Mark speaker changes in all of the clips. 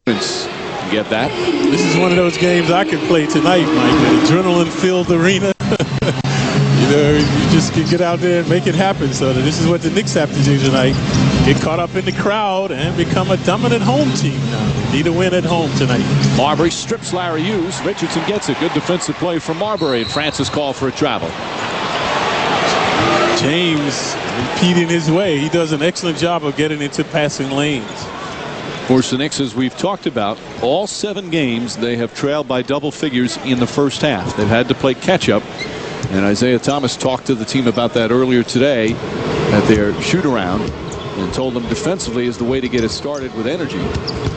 Speaker 1: Get that.
Speaker 2: This is one of those games I could play tonight, Mike. An adrenaline-filled arena. You know, you just can get out there and make it happen. So this is what the Knicks have to do tonight. Get caught up in the crowd and become a dominant home team now. They need a win at home tonight.
Speaker 1: Marbury strips Larry Hughes. Richardson gets it. Good defensive play from Marbury. And Francis called for a travel.
Speaker 2: James impeding his way. He does an excellent job of getting into passing lanes.
Speaker 1: Of course, the Knicks, as we've talked about, all 7 games they have trailed by double figures in the first half. They've had to play catch-up. And Isaiah Thomas talked to the team about that earlier today at their shoot-around and told them defensively is the way to get it started with energy.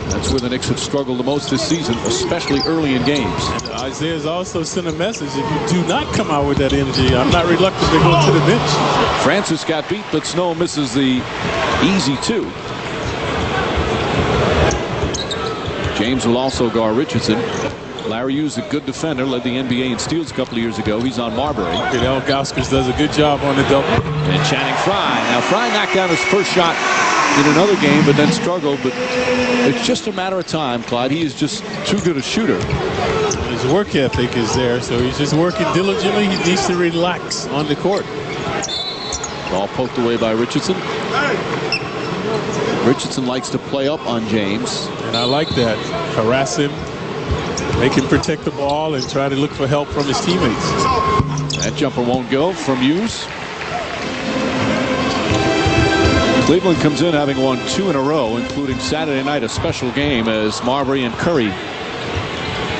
Speaker 1: That's where the Knicks have struggled the most this season, especially early in games.
Speaker 2: And Isaiah's also sent a message. If you do not come out with that energy, I'm not reluctant to go to the bench.
Speaker 1: Francis got beat, but Snow misses the easy 2. James will also guard Richardson. Larry Hughes, a good defender, led the NBA in steals a couple of years ago. He's on Marbury.
Speaker 2: Ilgauskas does a good job on the double.
Speaker 1: And Channing Frye. Now, Frye knocked down his first shot in another game, but then struggled. But it's just a matter of time, Clyde. He is just too good a shooter.
Speaker 2: His work ethic is there, so he's just working diligently. He needs to relax on the court.
Speaker 1: Ball poked away by Richardson. Richardson likes to play up on James.
Speaker 2: And I like that. Harass him. Make him protect the ball and try to look for help from his teammates.
Speaker 1: That jumper won't go from Hughes. Cleveland comes in having won 2 in a row, including Saturday night, a special game as Marbury and Curry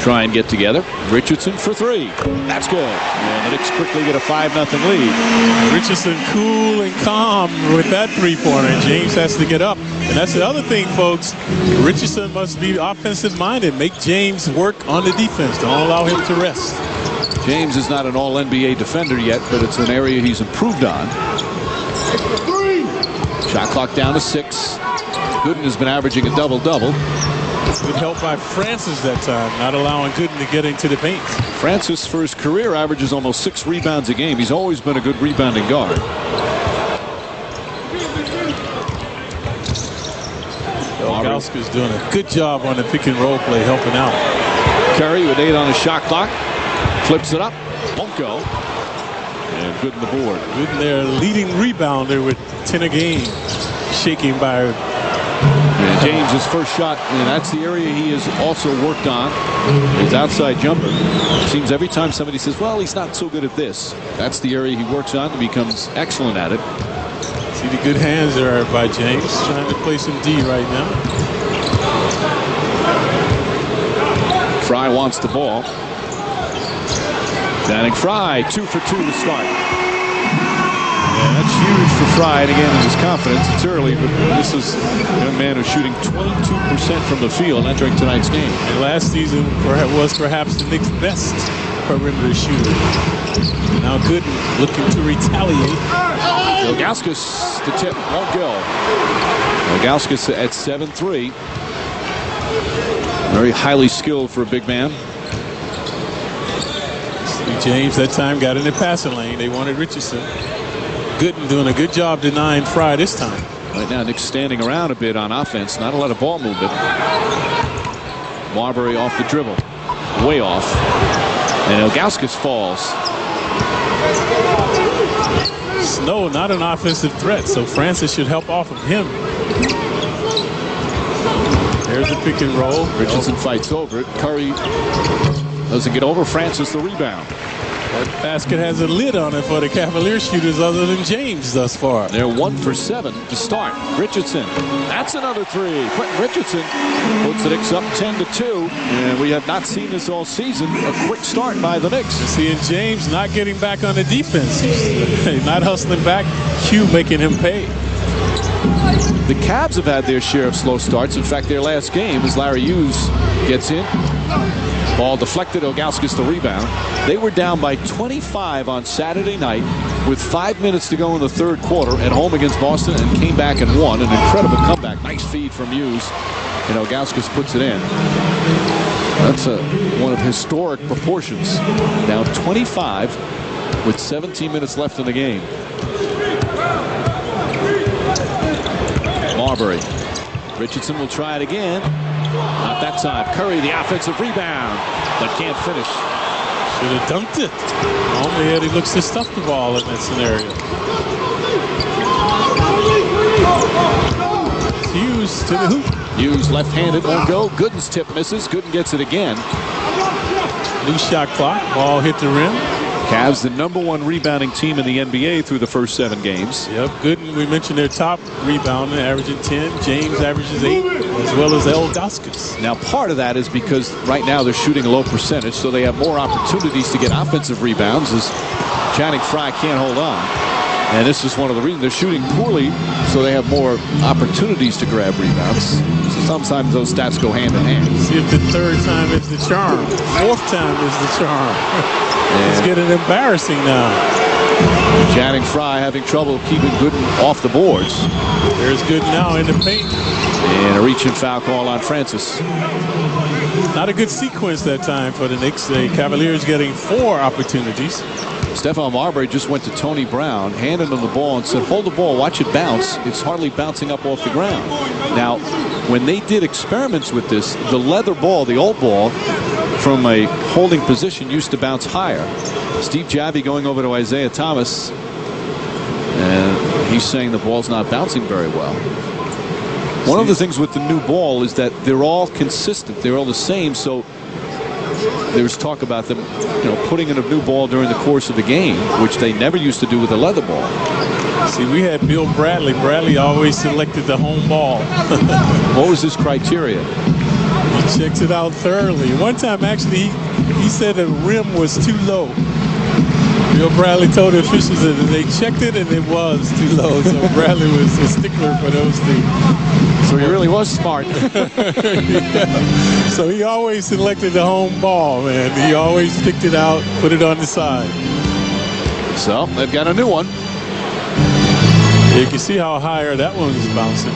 Speaker 1: try and get together. Richardson for 3. That's good. And the Knicks quickly get a 5-0 lead.
Speaker 2: Richardson cool and calm with that 3-pointer. James has to get up. And that's the other thing, folks. Richardson must be offensive-minded. Make James work on the defense. Don't allow him to rest.
Speaker 1: James is not an all-NBA defender yet, but it's an area he's improved on. Shot clock down to 6. Gooden has been averaging a double-double.
Speaker 2: Good help by Francis that time, not allowing Gooden to get into the paint.
Speaker 1: Francis, for his career, averages almost 6 rebounds a game. He's always been a good rebounding guard.
Speaker 2: Ilgauskas doing a good job on the pick-and-roll play, helping out.
Speaker 1: Curry with 8 on the shot clock. Flips it up. Won't go. And Gooden the board.
Speaker 2: Gooden, their leading rebounder with 10 a game. Shaking by
Speaker 1: and James' first shot, and that's the area he has also worked on. His outside jumper. It seems every time somebody says, well, he's not so good at this, that's the area he works on and becomes excellent at it.
Speaker 2: See the good hands there by James, trying to play some D right now.
Speaker 1: Frye wants the ball. Channing Frye, 2 for 2 to start. Yeah, that's huge for Frye, and again, his confidence. It's early, but this is a young man who's shooting 22% from the field, not during tonight's game.
Speaker 2: And last season was perhaps the Knicks' best perimeter shooter. Now Gooden looking to retaliate.
Speaker 1: Ilgauskas, the tip won't go. Ilgauskas at 7-3. Very highly skilled for a big man.
Speaker 2: James that time got in the passing lane. They wanted Richardson. Gooden doing a good job denying Frye this time.
Speaker 1: Right now, Knicks standing around a bit on offense. Not a lot of ball movement. Marbury off the dribble. Way off. And Ilgauskas falls.
Speaker 2: Snow not an offensive threat, so Francis should help off of him. There's the pick and roll.
Speaker 1: Richardson fights over it. Curry doesn't get over. Francis the rebound.
Speaker 2: That basket has a lid on it for the Cavalier shooters other than James thus far.
Speaker 1: They're 1 for 7 to start. Richardson. That's another 3. Quentin Richardson puts the Knicks up 10-2. And we have not seen this all season. A quick start by the Knicks.
Speaker 2: Seeing James not getting back on the defense. He's not hustling back. Q making him pay.
Speaker 1: The Cavs have had their share of slow starts. In fact, their last game as Larry Hughes gets in. Ball deflected, Ilgauskas the rebound. They were down by 25 on Saturday night with 5 minutes to go in the third quarter at home against Boston and came back and won. An incredible comeback. Nice feed from Hughes. And Ilgauskas puts it in. That's one of historic proportions. Down 25 with 17 minutes left in the game. Marbury. Richardson will try it again. Not that time. Curry, the offensive rebound, but can't finish.
Speaker 2: Should have dunked it. Only Eddie looks to stuff the ball in that scenario. Hughes to the hoop.
Speaker 1: Hughes left-handed, won't go. Gooden's tip misses. Gooden gets it again.
Speaker 2: New shot clock. Ball hit the rim.
Speaker 1: Cavs, the #1 rebounding team in the NBA through the first 7 games.
Speaker 2: Yep, Gooden, we mentioned their top rebounder, averaging 10. James averages 8, as well as Ilgauskas.
Speaker 1: Now, part of that is because right now they're shooting a low percentage, so they have more opportunities to get offensive rebounds as Channing Frye can't hold on. And this is one of the reasons they're shooting poorly, so they have more opportunities to grab rebounds. So sometimes those stats go hand in hand.
Speaker 2: See if the third time is the charm. Fourth time is the charm. It's getting embarrassing now.
Speaker 1: Channing Frye having trouble keeping Gooden off the boards.
Speaker 2: There's Gooden now in the paint.
Speaker 1: And a reach and foul call on Francis.
Speaker 2: Not a good sequence that time for the Knicks. The Cavaliers getting 4 opportunities.
Speaker 1: Stephon Marbury just went to Tony Brown, handed him the ball and said, hold the ball, watch it bounce. It's hardly bouncing up off the ground. Now, when they did experiments with this, the leather ball, the old ball, from a holding position used to bounce higher. Steve Javie going over to Isaiah Thomas, and he's saying the ball's not bouncing very well. One of the things with the new ball is that they're all consistent. They're all the same, so there's talk about them, putting in a new ball during the course of the game, which they never used to do with a leather ball.
Speaker 2: See, we had Bill Bradley. Bradley always selected the home ball.
Speaker 1: What was his criteria?
Speaker 2: He checks it out thoroughly. One time, actually, he said the rim was too low. Bill Bradley told the officials that they checked it and it was too low. So Bradley was a stickler for those things.
Speaker 1: So he really was smart.
Speaker 2: Yeah. So he always selected the home ball, man. He always picked it out, put it on the side.
Speaker 1: So they've got a new one.
Speaker 2: You can see how higher that one is bouncing.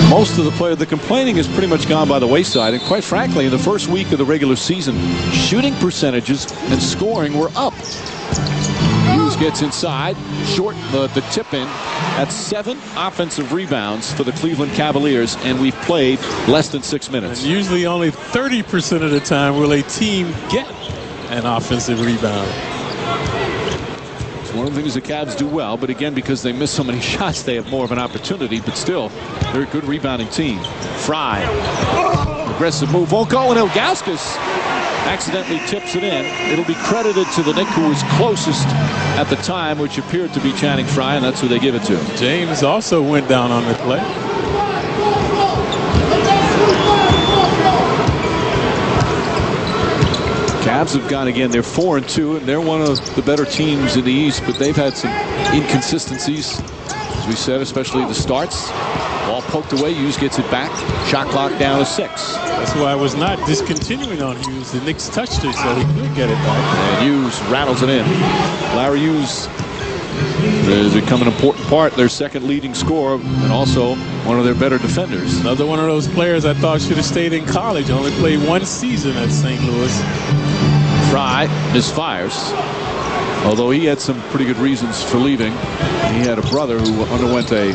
Speaker 1: Most of the complaining has pretty much gone by the wayside, and quite frankly, in the first week of the regular season, shooting percentages and scoring were up. Hughes gets inside, short the tip in. That's 7 offensive rebounds for the Cleveland Cavaliers, and we've played less than 6 minutes.
Speaker 2: And usually only 30% of the time will a team get an offensive rebound.
Speaker 1: One of the things the Cavs do well, but again, because they miss so many shots, they have more of an opportunity, but still, they're a good rebounding team. Frye, aggressive move, won't go, and Ilgauskas accidentally tips it in. It'll be credited to the Knick who was closest at the time, which appeared to be Channing Frye, and that's who they give it to.
Speaker 2: James also went down on the play.
Speaker 1: Cavs have gone again. They're 4-2, and they're one of the better teams in the East, but they've had some inconsistencies, as we said, especially the starts. Ball poked away. Hughes gets it back. Shot clock down to 6.
Speaker 2: That's why I was not discontinuing on Hughes. The Knicks touched it, so he could get it back.
Speaker 1: And Hughes rattles it in. Larry Hughes has become an important part, their second leading scorer, and also one of their better defenders.
Speaker 2: Another one of those players I thought should have stayed in college. Only played 1 season at St. Louis.
Speaker 1: Frye misfires, although he had some pretty good reasons for leaving. He had a brother who underwent a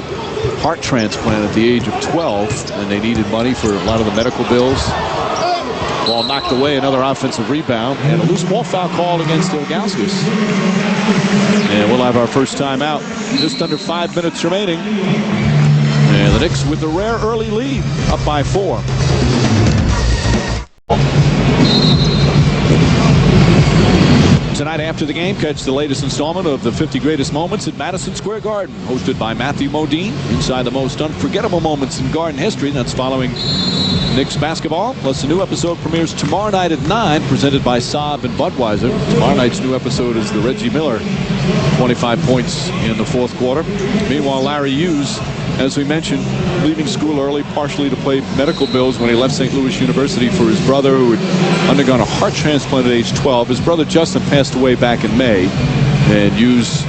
Speaker 1: heart transplant at the age of 12, and they needed money for a lot of the medical bills. Ball knocked away, another offensive rebound, and a loose ball foul called against Ilgauskas. And we'll have our first timeout. Just under 5 minutes remaining. And the Knicks with the rare early lead, up by 4. Tonight after the game, catch the latest installment of the 50 Greatest Moments at Madison Square Garden, hosted by Matthew Modine. Inside the most unforgettable moments in Garden history. That's following Knicks basketball. Plus, the new episode premieres tomorrow night at 9, presented by Saab and Budweiser. Tomorrow night's new episode is the Reggie Miller 25 points in the 4th quarter. Meanwhile, Larry Hughes, as we mentioned, leaving school early, partially to pay medical bills when he left St. Louis University for his brother, who had undergone a heart transplant at age 12. His brother Justin passed away back in May, and Hughes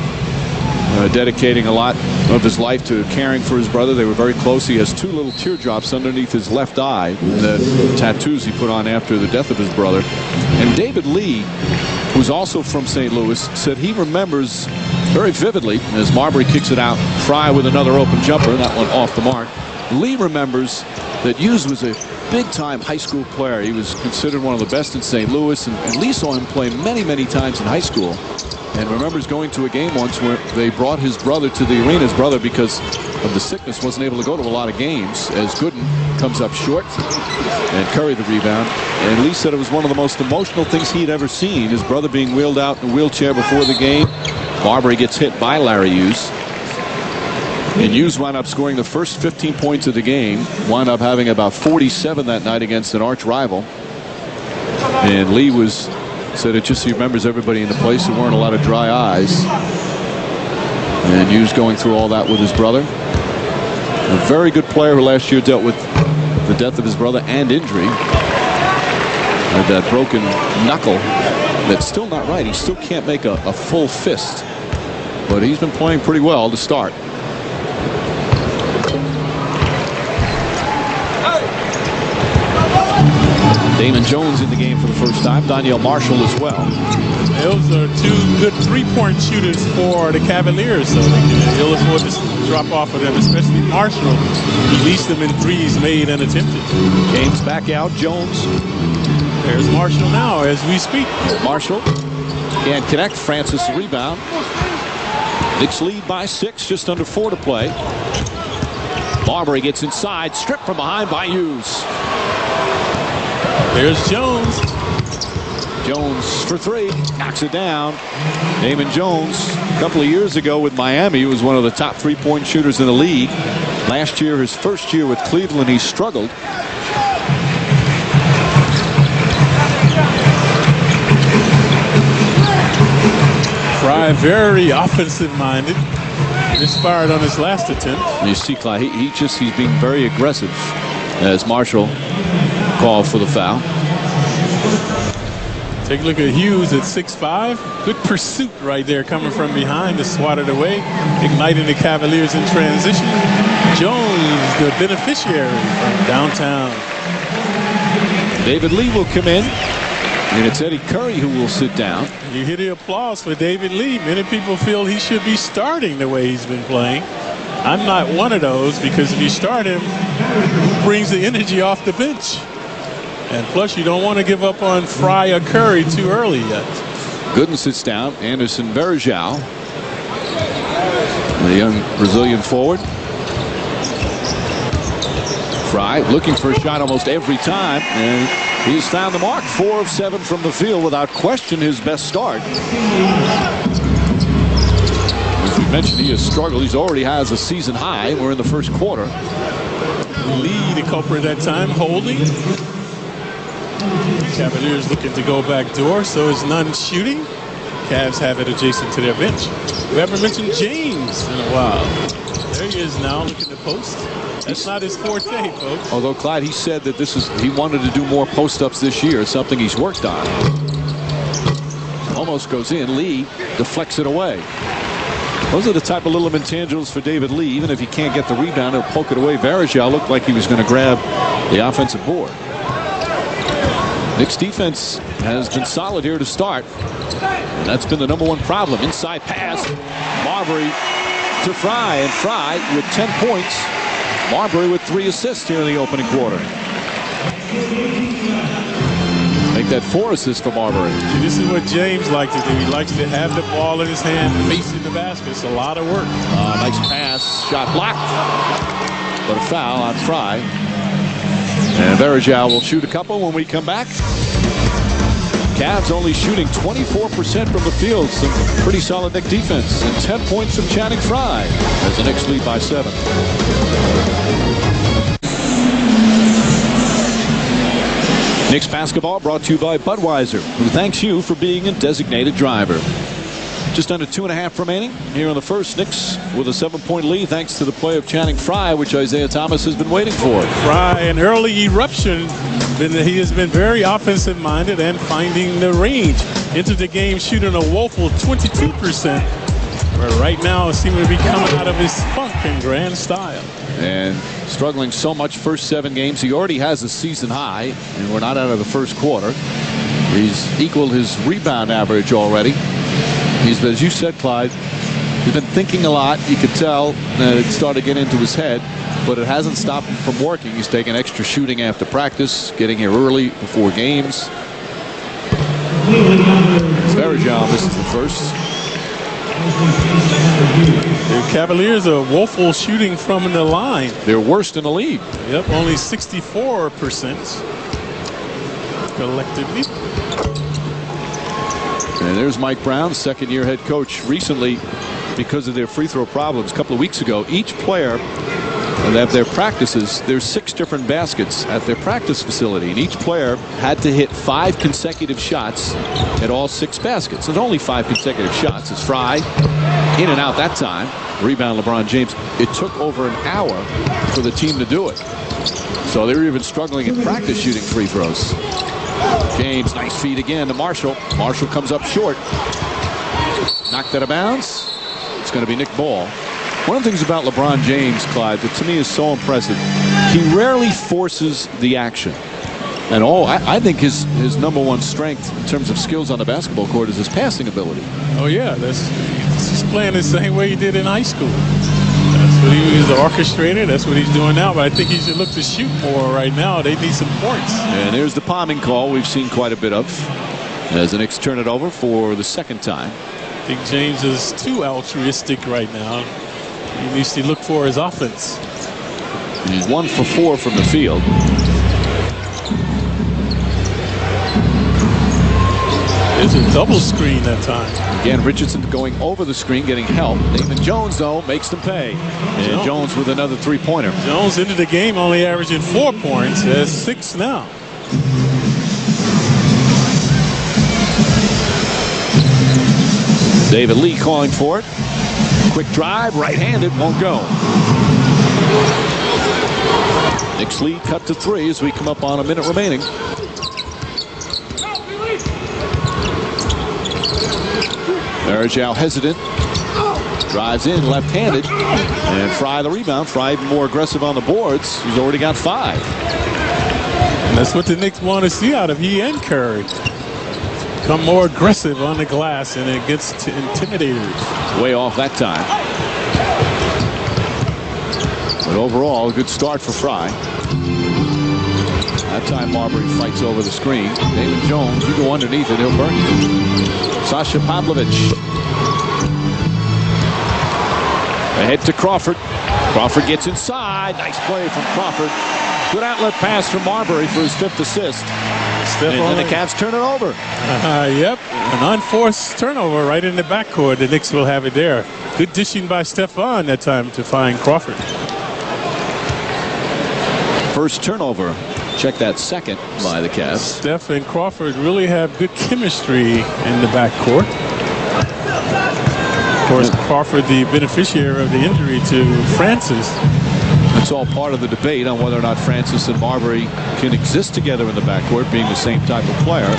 Speaker 1: dedicating a lot of his life to caring for his brother. They were very close. He has 2 little teardrops underneath his left eye, the tattoos he put on after the death of his brother. And David Lee, who's also from St. Louis, said he remembers very vividly as Marbury kicks it out. Frye with another open jumper, that one off the mark. Lee remembers that Hughes was a big-time high school player. He was considered one of the best in St. Louis, and Lee saw him play many, many times in high school. And remembers going to a game once where they brought his brother to the arena. His brother, because of the sickness, wasn't able to go to a lot of games, as Gooden comes up short and Curry the rebound. And Lee said it was one of the most emotional things he'd ever seen, his brother being wheeled out in a wheelchair before the game. Marbury gets hit by Larry Hughes. And Hughes wound up scoring the first 15 points of the game, wound up having about 47 that night against an arch rival. And Lee said it just, he remembers everybody in the place. There weren't a lot of dry eyes. And Hughes going through all that with his brother. A very good player who last year dealt with the death of his brother and injury. Had that broken knuckle that's still not right. He still can't make a full fist. But he's been playing pretty well to start. Damon Jones in the game for the first time. Donyell Marshall as well.
Speaker 2: Those are two good three-point shooters for the Cavaliers, so they can ill afford to drop off of them, especially Marshall. He leased them in threes made and attempted.
Speaker 1: Game's back out. Jones.
Speaker 2: There's Marshall now as we speak.
Speaker 1: Marshall can't connect. Francis the rebound. Knicks lead by 6, just under 4 to play. Marbury gets inside, stripped from behind by Hughes.
Speaker 2: There's Jones.
Speaker 1: Jones for 3, knocks it down. Damon Jones, a couple of years ago with Miami, was one of the top three-point shooters in the league. Last year, his first year with Cleveland, he struggled.
Speaker 2: Fry very offensive-minded. Misfired on his last attempt.
Speaker 1: You see, Clyde, he's being very aggressive as Marshall called for the foul.
Speaker 2: Take a look at Hughes at 6'5". Good pursuit right there coming from behind to swat it away. Igniting the Cavaliers in transition. Jones, the beneficiary from downtown.
Speaker 1: David Lee will come in. And it's Eddie Curry who will sit down.
Speaker 2: You hear the applause for David Lee. Many people feel he should be starting the way he's been playing. I'm not one of those, because if you start him, who brings the energy off the bench? And plus, you don't want to give up on Fry or Curry too early yet.
Speaker 1: Gooden sits down. Anderson Varejao, the young Brazilian forward. Fry looking for a shot almost every time, and he's found the mark. 4 of 7 from the field, without question his best start. As we mentioned, he has struggled. He already has a season high. We're in the first quarter.
Speaker 2: Lee, the culprit that time, holding. Cavaliers looking to go back door, so is none shooting. Cavs have it adjacent to their bench. We haven't mentioned James in a while. There he is now, looking to post. That's not his forte, folks.
Speaker 1: Although, Clyde, he said that he wanted to do more post-ups this year, something he's worked on. Almost goes in. Lee deflects it away. Those are the type of little intangibles for David Lee. Even if he can't get the rebound, he'll poke it away. Varejao looked like he was going to grab the offensive board. Knicks defense has been solid here to start. And that's been the #1 problem. Inside pass. Marbury to Fry. And Fry with 10 points. Marbury with 3 assists here in the opening quarter. Make that 4 assists for Marbury.
Speaker 2: See, this is what James likes to do. He likes to have the ball in his hand, facing the basket. It's a lot of work.
Speaker 1: Nice pass. Shot blocked. But a foul on Fry. And Varejao will shoot a couple when we come back. Cavs only shooting 24% from the field. Some pretty solid Knicks defense. And 10 points from Channing Frye as the Knicks lead by 7. Knicks basketball brought to you by Budweiser, who thanks you for being a designated driver. Just under 2.5 remaining here on the first. Knicks with a 7-point lead thanks to the play of Channing Frye, which Isaiah Thomas has been waiting for.
Speaker 2: Frye, an early eruption. He has been very offensive-minded and finding the range. Entered the game shooting a woeful 22%. Where right now seeming to be coming out of his funk in grand style.
Speaker 1: And struggling so much first 7 games. He already has a season high, and we're not out of the first quarter. He's equaled his rebound average already. He's, as you said, Clyde, he's been thinking a lot. You could tell that it started to get into his head. but it hasn't stopped him from working. He's taking extra shooting after practice, getting here early before games. Varejao misses the first.
Speaker 2: The Cavaliers are woeful shooting from the line.
Speaker 1: They're worst in the league.
Speaker 2: Yep, only 64% collectively.
Speaker 1: And there's Mike Brown, second-year head coach. Recently, because of their free throw problems, a couple of weeks ago, each player at their practices, there's 6 different baskets at their practice facility, and each player had to hit 5 consecutive shots at all 6 baskets. There's only 5 consecutive shots. It's Fry in and out that time. Rebound LeBron James. It took over an hour for the team to do it. So they were even struggling in practice shooting free throws. James, nice feed again to Marshall. Marshall comes up short. Knocked out of bounds. It's going to be Nick Ball. One of the things about LeBron James, Clyde, that to me is so impressive, he rarely forces the action. And I think his #1 strength in terms of skills on the basketball court is his passing ability.
Speaker 2: Oh yeah, he's playing the same way he did in high school. That's what he was orchestrated. That's what he's doing now. But I think he should look to shoot more right now. They need some points.
Speaker 1: And there's the palming call we've seen quite a bit of as the Knicks turn it over for the second time.
Speaker 2: I think James is too altruistic right now. He needs to look for his offense.
Speaker 1: He's 1 for 4 from the field.
Speaker 2: It's a double screen that time.
Speaker 1: Again, Richardson going over the screen, getting help. Damon Jones, though, makes them pay. And Jones with another 3-pointer.
Speaker 2: Jones into the game only averaging 4 points. Has 6 now.
Speaker 1: David Lee calling for it. Quick drive, right-handed, won't go. Knicks lead cut to 3 as we come up on a minute remaining. Varejao hesitant. Drives in, left-handed. And Fry the rebound. Fry even more aggressive on the boards. He's already got 5.
Speaker 2: And that's what the Knicks want to see out of he and Curry. Become more aggressive on the glass, and it gets to intimidators.
Speaker 1: Way off that time. But overall, a good start for Fry. That time Marbury fights over the screen. David Jones, you go underneath it, he'll burn you. Sasha Pavlovich. Ahead to Crawford. Crawford gets inside. Nice play from Crawford. Good outlet pass from Marbury for his 5th assist. And then the Cavs turn it over.
Speaker 2: Yep, an unforced turnover right in the backcourt. The Knicks will have it there. Good dishing by Stephon that time to find Crawford.
Speaker 1: First turnover. Check that second by the Cavs.
Speaker 2: Steph and Crawford really have good chemistry in the backcourt. Of course, Crawford the beneficiary of the injury to Francis.
Speaker 1: It's all part of the debate on whether or not Francis and Marbury can exist together in the backcourt, being the same type of player.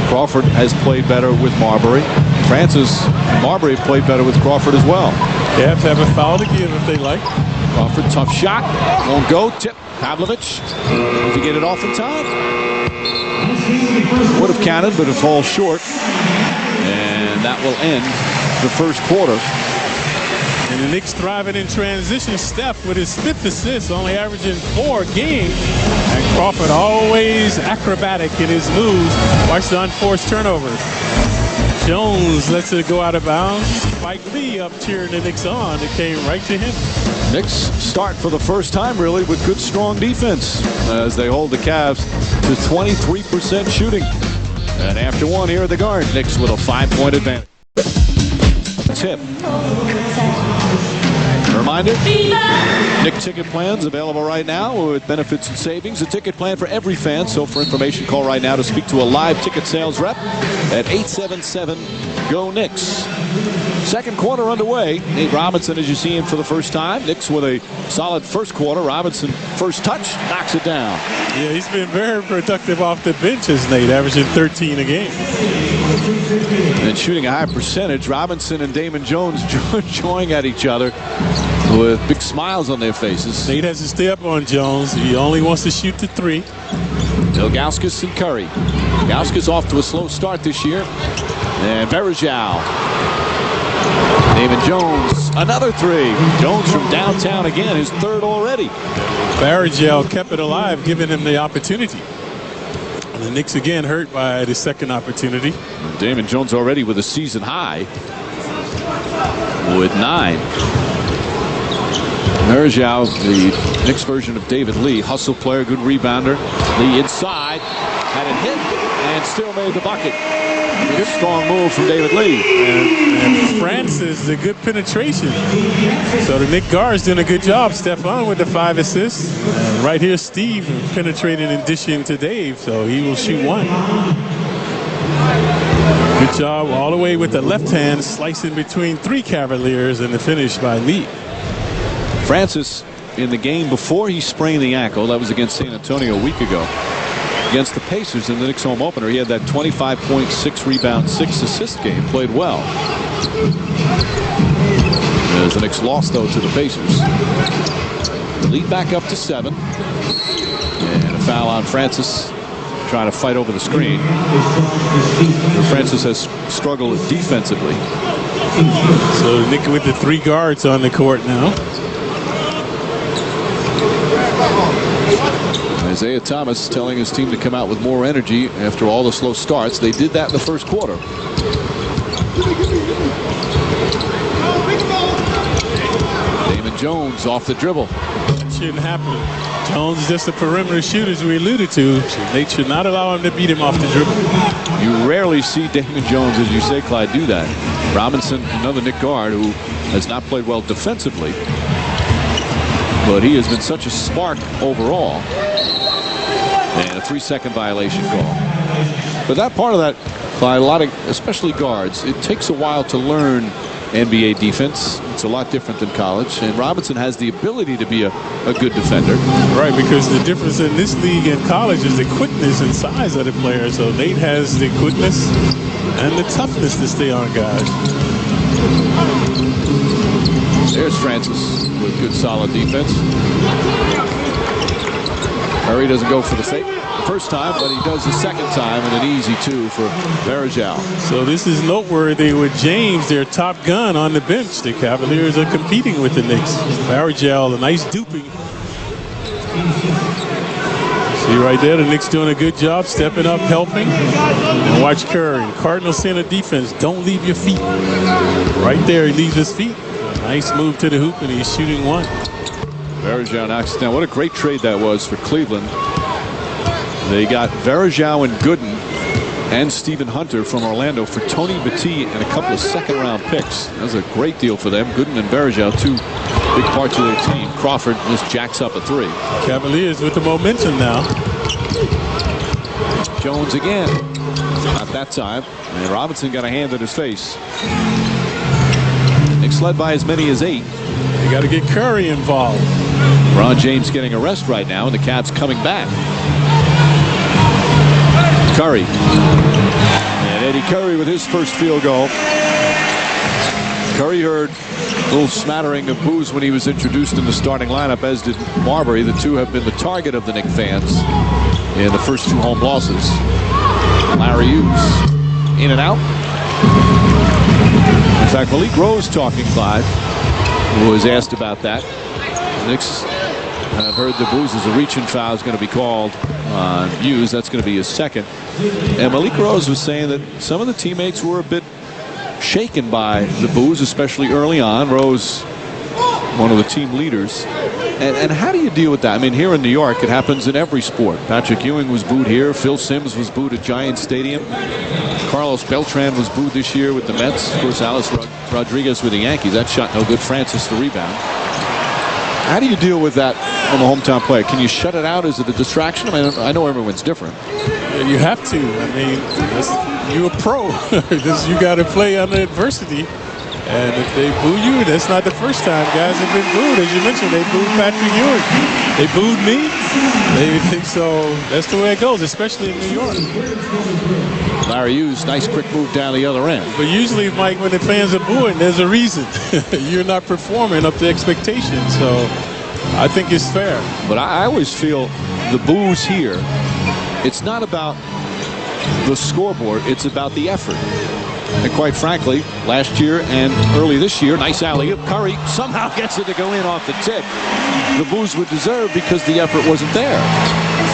Speaker 1: Crawford has played better with Marbury. Francis and Marbury have played better with Crawford as well.
Speaker 2: They have to have a foul to give if they like.
Speaker 1: Crawford, tough shot. Won't go. Tip. Pavlovich to get it off in time. Would have counted, but it falls short. And that will end the first quarter.
Speaker 2: And the Knicks thriving in transition. Steph with his 5th assist, only averaging 4 a game. And Crawford always acrobatic in his moves. Watch the unforced turnovers. Jones lets it go out of bounds. Spike Lee up cheering the Knicks on. It came right to him.
Speaker 1: Knicks start for the first time really with good strong defense as they hold the Cavs to 23% shooting. And after 1 here at the Garden, Knicks with a 5-point advantage. Tip. A reminder, Knick ticket plans available right now with benefits and savings. A ticket plan for every fan. So for information, call right now to speak to a live ticket sales rep at 877-GO-KNICKS. Second quarter underway. Nate Robinson, as you see him for the first time. Knicks with a solid first quarter. Robinson, first touch, knocks it down.
Speaker 2: Yeah, he's been very productive off the bench, as Nate, averaging 13 a game.
Speaker 1: And shooting a high percentage. Robinson and Damon Jones joining at each other with big smiles on their faces.
Speaker 2: Nate has to stay up on Jones. He only wants to shoot the 3.
Speaker 1: Ilgauskas and Curry. Ilgauskas off to a slow start this year. And Varejao David Jones, another three. Jones from downtown again, his third already.
Speaker 2: Barrigel kept it alive, giving him the opportunity. And the Knicks again hurt by the second opportunity.
Speaker 1: Damon Jones already with a season high with 9. Barrigel, the Knicks version of David Lee, hustle player, good rebounder. Lee inside, had it hit, and still made the bucket. Good strong move from David Lee.
Speaker 2: And Francis, a good penetration. So the Knicks guards doing a good job. Stephon with the 5 assists. And right here, Steve penetrating and dishing to Dave, so he will shoot 1. Good job all the way with the left hand, slicing between 3 Cavaliers, and the finish by Lee.
Speaker 1: Francis, in the game before he sprained the ankle, that was against San Antonio a week ago, against the Pacers in the Knicks home opener, he had that 25.6 rebound, 6 assist game, played well. As the Knicks lost, though, to the Pacers. The lead back up to 7. And a foul on Francis, trying to fight over the screen. Francis has struggled defensively.
Speaker 2: So the Knicks with the 3 guards on the court now.
Speaker 1: Isaiah Thomas telling his team to come out with more energy after all the slow starts. They did that in the first quarter. Damon Jones off the dribble.
Speaker 2: That shouldn't happen. Jones is just a perimeter shooter, as we alluded to. They should not allow him to beat him off the dribble.
Speaker 1: You rarely see Damon Jones, as you say, Clyde, do that. Robinson, another Knick guard who has not played well defensively, but he has been such a spark overall. And a 3-second violation call. But that part of that, by a lot of, especially guards, it takes a while to learn NBA defense. It's a lot different than college. And Robinson has the ability to be a good defender.
Speaker 2: Right, because the difference in this league and college is the quickness and size of the player. So Nate has the quickness and the toughness to stay on guys.
Speaker 1: There's Francis with good solid defense. Murray doesn't go for the fake the first time, but he does the second time, and an easy 2 for Barrigel.
Speaker 2: So this is noteworthy with James, their top gun, on the bench. The Cavaliers are competing with the Knicks. Barrigel, a nice duping. See right there, the Knicks doing a good job, stepping up, helping. And watch Curry, Cardinal center defense, don't leave your feet. Right there, he leaves his feet. A nice move to the hoop, and he's shooting 1.
Speaker 1: Barrigel knocks it down. What a great trade that was for Cleveland. They got Barrigel and Gooden and Stephen Hunter from Orlando for Tony Battie and a couple of second-round picks. That was a great deal for them. Gooden and Barrigel, 2 big parts of their team. Crawford just jacks up a 3.
Speaker 2: Cavaliers with the momentum now.
Speaker 1: Jones again. Not that time. And Robinson got a hand in his face. Knicks led by as many as 8.
Speaker 2: You got to get Curry involved.
Speaker 1: Ron James getting a rest right now, and the Cavs coming back. Curry. And Eddie Curry with his first field goal. Curry heard a little smattering of boos when he was introduced in the starting lineup, as did Marbury. The two have been the target of the Knicks fans in the first 2 home losses. Larry Hughes in and out. In fact, Malik Rose talking live, who was asked about that. The Knicks have heard the boos as a reach-in foul is going to be called on Hughes. That's going to be his second. And Malik Rose was saying that some of the teammates were a bit shaken by the boos, especially early on. Rose, one of the team leaders. And how do you deal with that? I mean, here in New York, it happens in every sport. Patrick Ewing was booed here. Phil Simms was booed at Giant Stadium. Carlos Beltran was booed this year with the Mets. Of course, Alex Rodriguez with the Yankees. That shot no good. Francis the rebound. How do you deal with that on the hometown player? Can you shut it out? Is it a distraction? I mean, I know everyone's different.
Speaker 2: You have to. I mean, you're a pro. You got to play under adversity. And if they boo you, that's not the first time guys have been booed. As you mentioned, they booed Patrick Ewing. They booed me. So that's the way it goes, especially in New York.
Speaker 1: Larry Hughes, nice quick move down the other end.
Speaker 2: But usually, Mike, when the fans are booing, there's a reason. You're not performing up to expectations. So I think it's fair.
Speaker 1: But I always feel the boos here, it's not about the scoreboard, it's about the effort. And quite frankly, last year and early this year, nice alley-oop. Curry somehow gets it to go in off the tip. The boos would deserve because the effort wasn't there.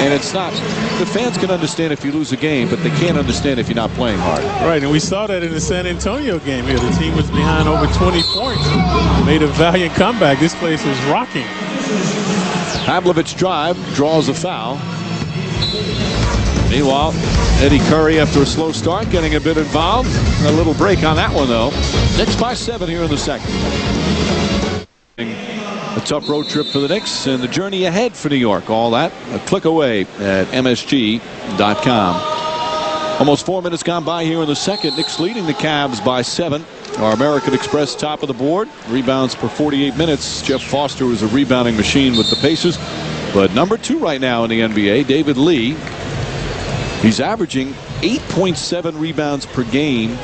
Speaker 1: And it's not. The fans can understand if you lose a game, but they can't understand if you're not playing hard.
Speaker 2: Right, and we saw that in the San Antonio game here. The team was behind over 20 points. Made a valiant comeback. This place was rocking.
Speaker 1: Pavlovich drive, draws a foul. Meanwhile, Eddie Curry, after a slow start, getting a bit involved. A little break on that one, though. Knicks by 7 here in the second. A tough road trip for the Knicks and the journey ahead for New York. All that a click away at MSG.com. Almost 4 minutes gone by here in the second. Knicks leading the Cavs by 7. Our American Express top of the board. Rebounds per 48 minutes. Jeff Foster was a rebounding machine with the Pacers. But number 2 right now in the NBA, David Lee. He's averaging 8.7 rebounds per game,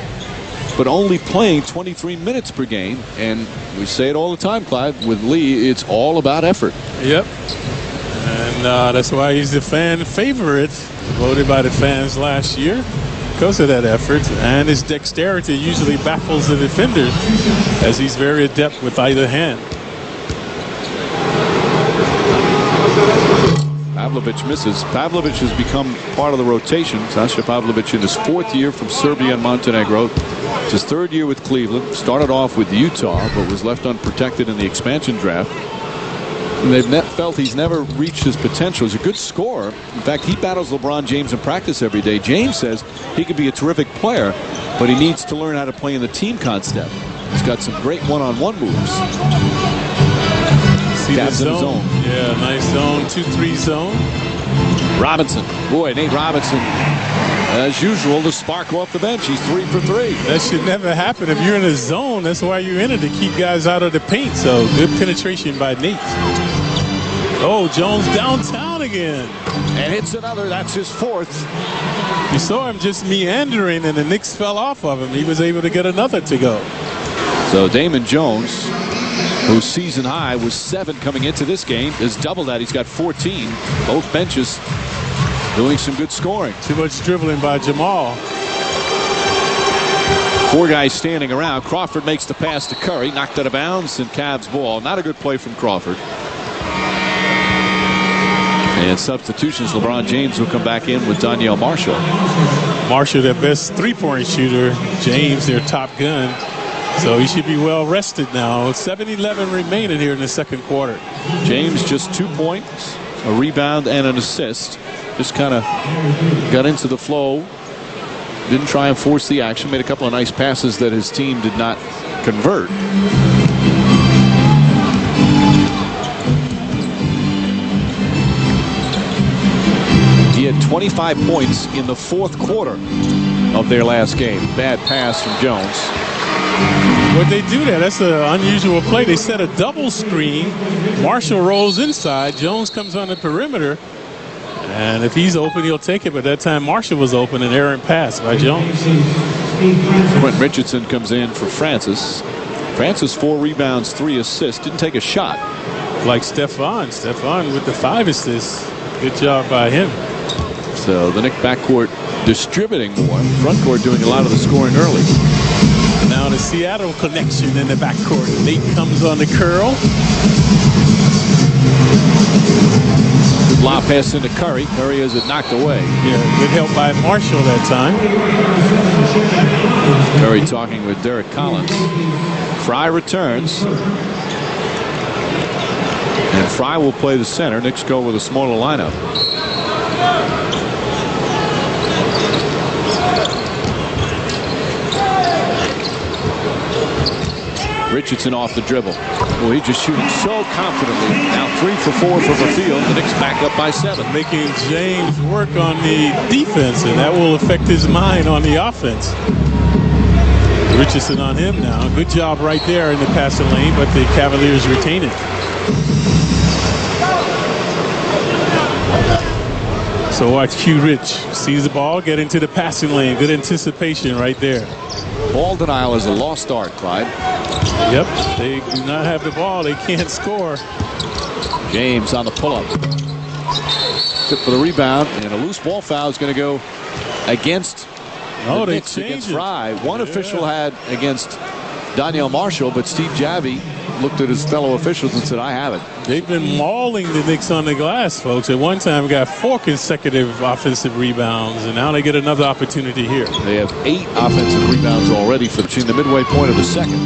Speaker 1: but only playing 23 minutes per game. And we say it all the time, Clyde, with Lee, it's all about effort.
Speaker 2: Yep. And that's why he's the fan favorite, voted by the fans last year, because of that effort. And his dexterity usually baffles the defenders, as he's very adept with either hand.
Speaker 1: Pavlovich misses. Pavlovich has become part of the rotation. Sasha Pavlovich in his 4th year from Serbia and Montenegro. It's his 3rd year with Cleveland. Started off with Utah, but was left unprotected in the expansion draft. And they've felt he's never reached his potential. He's a good scorer. In fact, he battles LeBron James in practice every day. James says he could be a terrific player, but he needs to learn how to play in the team concept. He's got some great one-on-one moves.
Speaker 2: Cavs in the zone. Yeah, nice zone. 2-3 zone.
Speaker 1: Robinson. Boy, Nate Robinson, as usual, the spark off the bench. He's 3 for 3.
Speaker 2: That should never happen. If you're in a zone, that's why you're in it, to keep guys out of the paint. So good penetration by Nate. Oh, Jones downtown again.
Speaker 1: And hits another. That's his 4th.
Speaker 2: You saw him just meandering, and the Knicks fell off of him. He was able to get another to go.
Speaker 1: So Damon Jones, whose season high was 7 coming into this game, is double that. He's got 14. Both benches doing some good scoring.
Speaker 2: Too much dribbling by Jamal.
Speaker 1: 4 guys standing around. Crawford makes the pass to Curry. Knocked out of bounds, and Cavs ball. Not a good play from Crawford. And substitutions, LeBron James will come back in with Danielle Marshall.
Speaker 2: Marshall, their best three-point shooter. James, their top gun. So he should be well rested now. 7:11 remaining here in the second quarter.
Speaker 1: James just 2 points, a rebound, and an assist. Just kind of got into the flow. Didn't try and force the action. Made a couple of nice passes that his team did not convert. He had 25 points in the 4th quarter of their last game. Bad pass from Jones.
Speaker 2: What they do there, that's an unusual play. They set a double screen. Marshall rolls inside. Jones comes on the perimeter. And if he's open, he'll take it. But that time, Marshall was open, and errant pass by Jones.
Speaker 1: Quentin Richardson comes in for Francis. Francis 4 rebounds, 3 assists. Didn't take a shot.
Speaker 2: Like Stephon. Stephon with the 5 assists. Good job by him.
Speaker 1: So the Knicks backcourt distributing more. Front court doing a lot of the scoring early.
Speaker 2: Now the Seattle connection in the backcourt. Nate comes on the curl.
Speaker 1: Good lob pass into Curry. Curry has it knocked away.
Speaker 2: Yeah, good help by Marshall that time.
Speaker 1: Curry talking with Derek Collins. Fry returns. And Fry will play the center. Knicks go with a smaller lineup. Richardson off the dribble. Well, he's just shooting so confidently. Now 3 for 4 from the field. The Knicks back up by 7.
Speaker 2: Making James work on the defense, and that will affect his mind on the offense. Richardson on him now. Good job right there in the passing lane, but the Cavaliers retain it. So watch Q Rich. Sees the ball, get into the passing lane. Good anticipation right there.
Speaker 1: Ball denial is a lost art, Clyde.
Speaker 2: Yep, they do not have the ball. They can't score.
Speaker 1: James on the pull-up. Good for the rebound, and a loose ball foul is going to go against
Speaker 2: Oh,
Speaker 1: the
Speaker 2: they
Speaker 1: Knicks against
Speaker 2: changed it.
Speaker 1: Fry. One official had against Donnell Marshall, but Steve Javy looked at his fellow officials and said, I have it.
Speaker 2: They've been mauling the Knicks on the glass, folks. At one time, got 4 consecutive offensive rebounds, and now they get another opportunity here.
Speaker 1: They have 8 offensive rebounds already between the midway point of the second.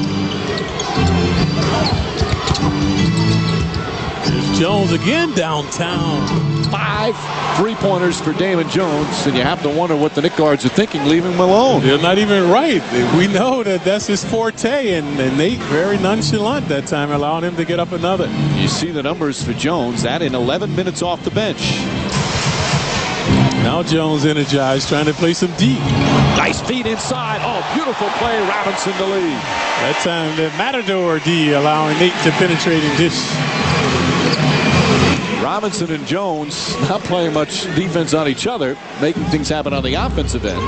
Speaker 2: There's Jones again downtown.
Speaker 1: 5 3-pointers for Damon Jones, and you have to wonder what the Knicks guards are thinking, leaving him alone.
Speaker 2: They're not even right. We know that that's his forte, and Nate very nonchalant that time, allowing him to get up another.
Speaker 1: You see the numbers for Jones, that in 11 minutes off the bench.
Speaker 2: Now Jones energized, trying to play some deep.
Speaker 1: Nice feed inside. Oh, beautiful play. Robinson the lead.
Speaker 2: That time the Matador D allowing Nate to penetrate and dish.
Speaker 1: Robinson and Jones not playing much defense on each other, making things happen on the offensive end.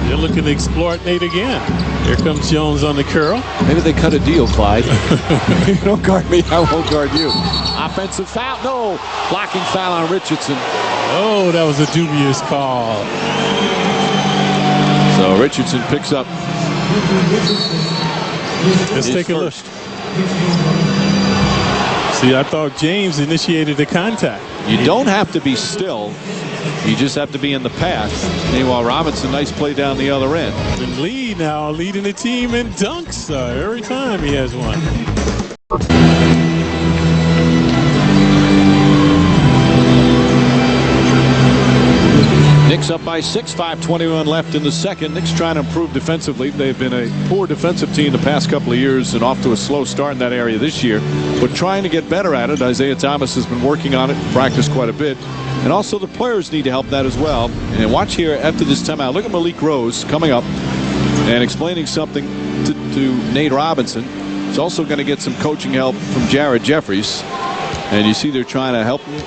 Speaker 2: They're looking to exploit Nate again. Here comes Jones on the curl.
Speaker 1: Maybe they cut a deal, Clyde. You don't guard me, I won't guard you. Offensive foul. No. Blocking foul on Richardson.
Speaker 2: Oh, that was a dubious call.
Speaker 1: So Richardson picks up.
Speaker 2: Let's take a look. See, I thought James initiated the contact.
Speaker 1: You don't have to be still. You just have to be in the path. Meanwhile, Robinson, nice play down the other end.
Speaker 2: And Lee now leading the team in dunks every time he has one.
Speaker 1: Knicks up by 6, 5:21 left in the second. Knicks trying to improve defensively. They've been a poor defensive team the past couple of years and off to a slow start in that area this year, but trying to get better at it. Isaiah Thomas has been working on it, practiced quite a bit, and also the players need to help that as well. And watch here after this timeout. Look at Malik Rose coming up and explaining something to Nate Robinson. He's also going to get some coaching help from Jared Jeffries, and you see they're trying to help him,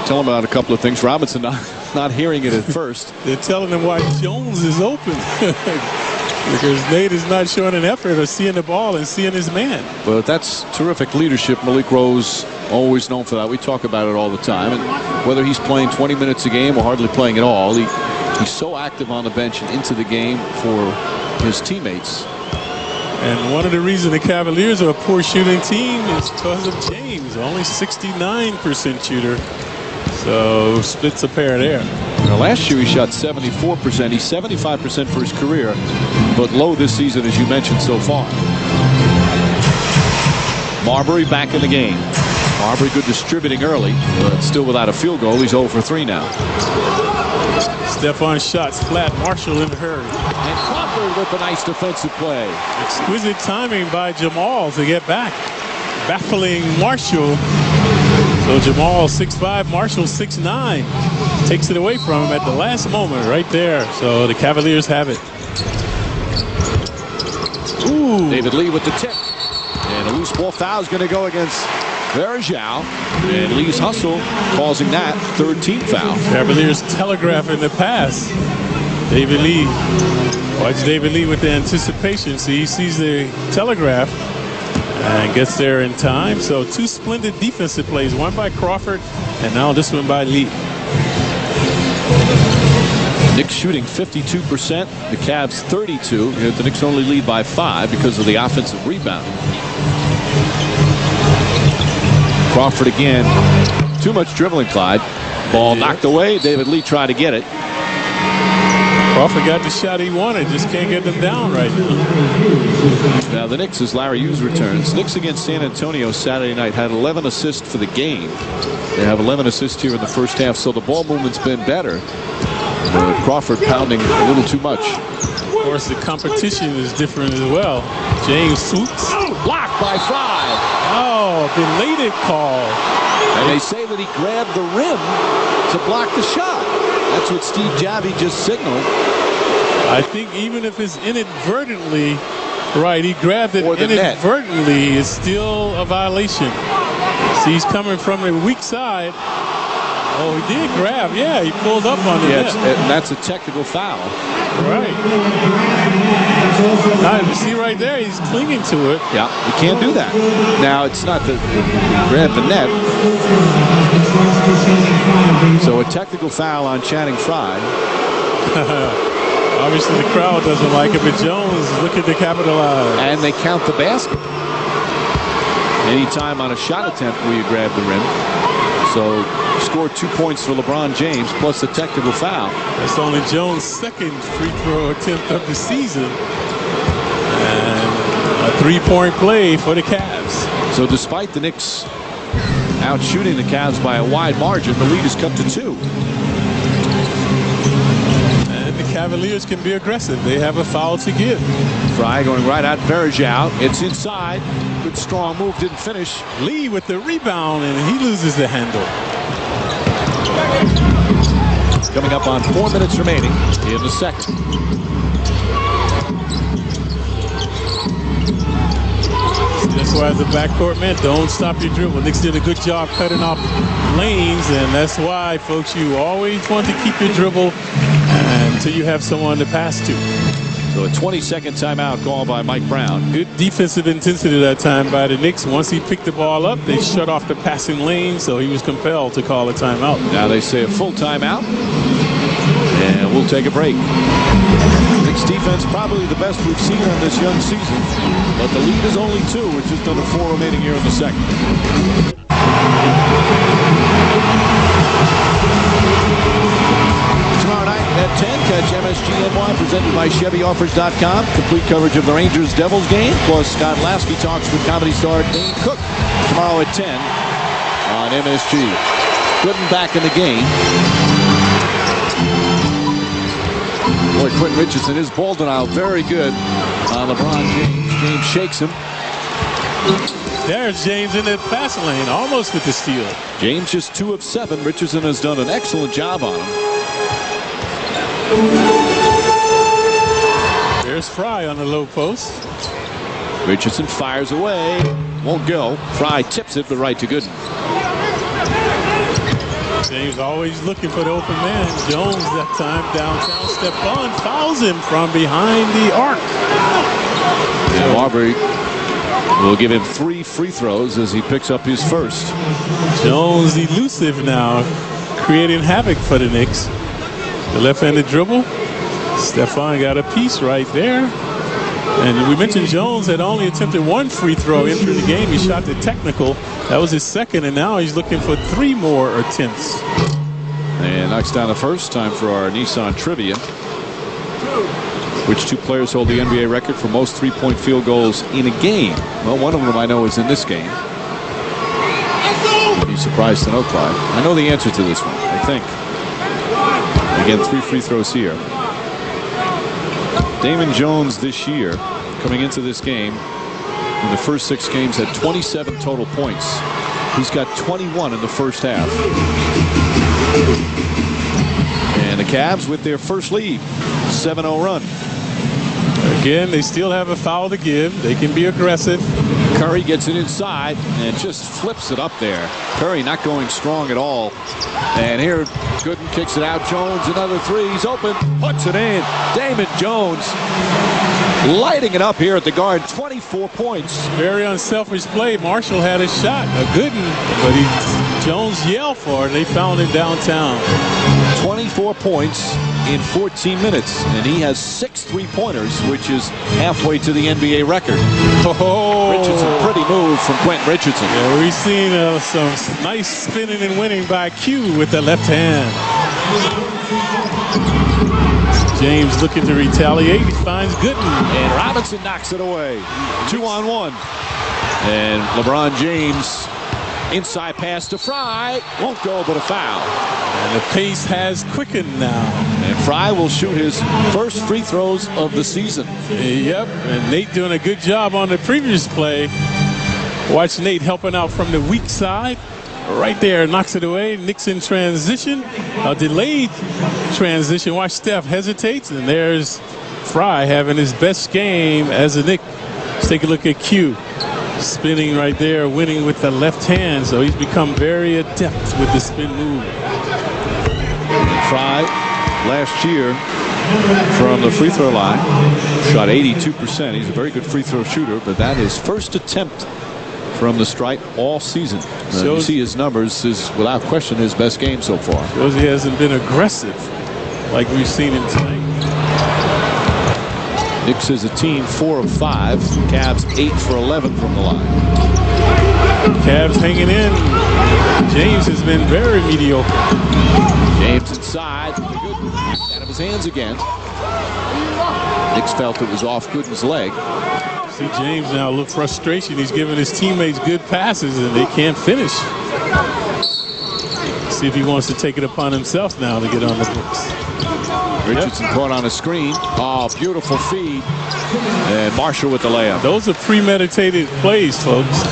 Speaker 1: tell him about a couple of things. Robinson not hearing it at first.
Speaker 2: They're telling him why Jones is open. Because Nate is not showing an effort of seeing the ball and seeing his man.
Speaker 1: Well, that's terrific leadership. Malik Rose, always known for that. We talk about it all the time. And whether he's playing 20 minutes a game or hardly playing at all, he's so active on the bench and into the game for his teammates.
Speaker 2: And one of the reasons the Cavaliers are a poor shooting team is because of James. Only 69% shooter. So splits a pair there.
Speaker 1: Now, last year he shot 74%. He's 75% for his career, but low this season, as you mentioned so far. Marbury back in the game. Marbury good distributing early, but still without a field goal. He's 0 for 3 now.
Speaker 2: Stephon shots flat. Marshall in a hurry.
Speaker 1: And Crawford with a nice defensive play.
Speaker 2: Exquisite timing by Jamal to get back. Baffling Marshall. So Jamal 6'5", Marshall 6'9". Takes it away from him at the last moment right there. So the Cavaliers have it. Ooh.
Speaker 1: David Lee with the tip. And a loose ball foul is going to go against Verjao. And Lee's hustle causing that third team foul.
Speaker 2: Cavaliers telegraphing the pass. David Lee. Watch David Lee with the anticipation. See, he sees the telegraph and gets there in time. So 2 splendid defensive plays. One by Crawford and now this one by Lee.
Speaker 1: Knicks shooting 52%. The Cavs 32. The Knicks only lead by 5 because of the offensive rebound. Crawford again. Too much dribbling, Clyde. Ball knocked away. David Lee tried to get it.
Speaker 2: Crawford got the shot he wanted. Just can't get them down right now.
Speaker 1: Now the Knicks, as Larry Hughes returns. Knicks against San Antonio Saturday night had 11 assists for the game. They have 11 assists here in the first half, so the ball movement's been better. Crawford pounding a little too much.
Speaker 2: Of course, the competition is different as well. James swoops.
Speaker 1: Blocked by Fry.
Speaker 2: Oh, belated call.
Speaker 1: And they say that he grabbed the rim to block the shot. That's what Steve Javy just signaled.
Speaker 2: I think even if it's inadvertently, right, he grabbed it
Speaker 1: Or the
Speaker 2: inadvertently, it's still a violation. See, he's coming from the weak side. Oh, he did grab. Yeah, he pulled up on the net.
Speaker 1: And that's a technical foul.
Speaker 2: Right. Now, you see right there, he's clinging to it.
Speaker 1: Yeah, you can't do that. Now, it's not that he grabbed the net. So a technical foul on Channing Frye.
Speaker 2: Obviously, the crowd doesn't like it, but Jones is looking to capitalize.
Speaker 1: And they count the basket. Anytime on a shot attempt where you grab the rim. So scored 2 points for LeBron James plus the technical foul.
Speaker 2: That's only Jones' second free throw attempt of the season. And a three-point play for the Cavs.
Speaker 1: So despite the Knicks out shooting the Cavs by a wide margin, the lead is cut to 2.
Speaker 2: And the Cavaliers can be aggressive. They have a foul to give.
Speaker 1: Fry going right at Verjao. It's inside. Good strong move, didn't finish.
Speaker 2: Lee with the rebound, and he loses the handle.
Speaker 1: Coming up on 4 minutes remaining in the second.
Speaker 2: That's why the backcourt meant don't stop your dribble. Knicks did a good job cutting off lanes, and that's why, folks, you always want to keep your dribble until you have someone to pass to.
Speaker 1: So a 20-second timeout called by Mike Brown.
Speaker 2: Good defensive intensity that time by the Knicks. Once he picked the ball up, they shut off the passing lane, so he was compelled to call a timeout.
Speaker 1: Now they say a full timeout, and we'll take a break. Knicks defense probably the best we've seen on this young season, but the lead is only 2 with just under 4 remaining here in the second. Tomorrow night at 10, catch MSGNY presented by ChevyOffers.com. Complete coverage of the Rangers-Devils game, plus Scott Lasky talks with comedy star Dane Cook tomorrow at 10 on MSG. Gooden back in the game. Boy, Quentin Richardson is ball denial very good on LeBron James. James shakes him.
Speaker 2: There's James in the pass lane, almost with the steal.
Speaker 1: James just 2 of 7. Richardson has done an excellent job on him.
Speaker 2: There's Fry on the low post.
Speaker 1: Richardson fires away. Won't go. Fry tips it, but right to Gooden.
Speaker 2: James always looking for the open man. Jones that time downtown. Stephon fouls him from behind the arc.
Speaker 1: And Marbury will give him 3 free throws as he picks up his first.
Speaker 2: Jones elusive now, creating havoc for the Knicks. The left-handed dribble. Stephon got a piece right there. And we mentioned Jones had only attempted 1 free throw entering the game. He shot the technical. That was his second, and now he's looking for 3 more attempts.
Speaker 1: And knocks down the first. Time for our Nissan trivia. Which 2 players hold the NBA record for most three-point field goals in a game? Well, one of them I know is in this game. You'd be surprised to know, Clyde. I know the answer to this one, I think. Again, 3 free throws here. Damon Jones this year, coming into this game, in the first 6 games had 27 total points. He's got 21 in the first half. And the Cavs with their first lead, 7-0 run.
Speaker 2: Again, they still have a foul to give. They can be aggressive.
Speaker 1: Curry gets it inside and just flips it up there. Curry not going strong at all. And here, Gooden kicks it out. Jones, another 3. He's open, puts it in. Damon Jones lighting it up here at the guard. 24 points.
Speaker 2: Very unselfish play. Marshall had a shot, a Gooden, but Jones yelled for it. They found him downtown.
Speaker 1: 24 points in 14 minutes, and he has 6 3-pointers, which is halfway to the NBA record.
Speaker 2: Oh,
Speaker 1: Richardson, pretty move from Quentin Richardson.
Speaker 2: Yeah, we've seen some nice spinning and winning by Q with the left hand. James looking to retaliate. He finds Gooden.
Speaker 1: And Robinson knocks it away. 2-on-1. And LeBron James, inside pass to Fry. Won't go, but a foul.
Speaker 2: And the pace has quickened now.
Speaker 1: And Fry will shoot his first free throws of the season.
Speaker 2: Yep, and Nate doing a good job on the previous play. Watch Nate helping out from the weak side. Right there, knocks it away. Knicks in transition. A delayed transition. Watch Steph hesitates, and there's Fry having his best game as a Knick. Let's take a look at Q. Spinning right there, winning with the left hand. So he's become very adept with the spin move.
Speaker 1: Fry, last year, from the free throw line, shot 82%. He's a very good free throw shooter, but that is first attempt from the stripe all season. You see his numbers is without question his best game so far.
Speaker 2: Shows he hasn't been aggressive like we've seen him tonight.
Speaker 1: Knicks as a team 4 of 5. Cavs 8 for 11 from the line.
Speaker 2: Cavs hanging in. James has been very mediocre.
Speaker 1: James inside. Good. Out of his hands again. Knicks felt it was off Gooden's leg.
Speaker 2: See James now, a little frustration. He's giving his teammates good passes and they can't finish. See if he wants to take it upon himself now to get on the books.
Speaker 1: Richardson caught on a screen. Oh, beautiful feed. And Marshall with the layup.
Speaker 2: Those are premeditated plays, folks.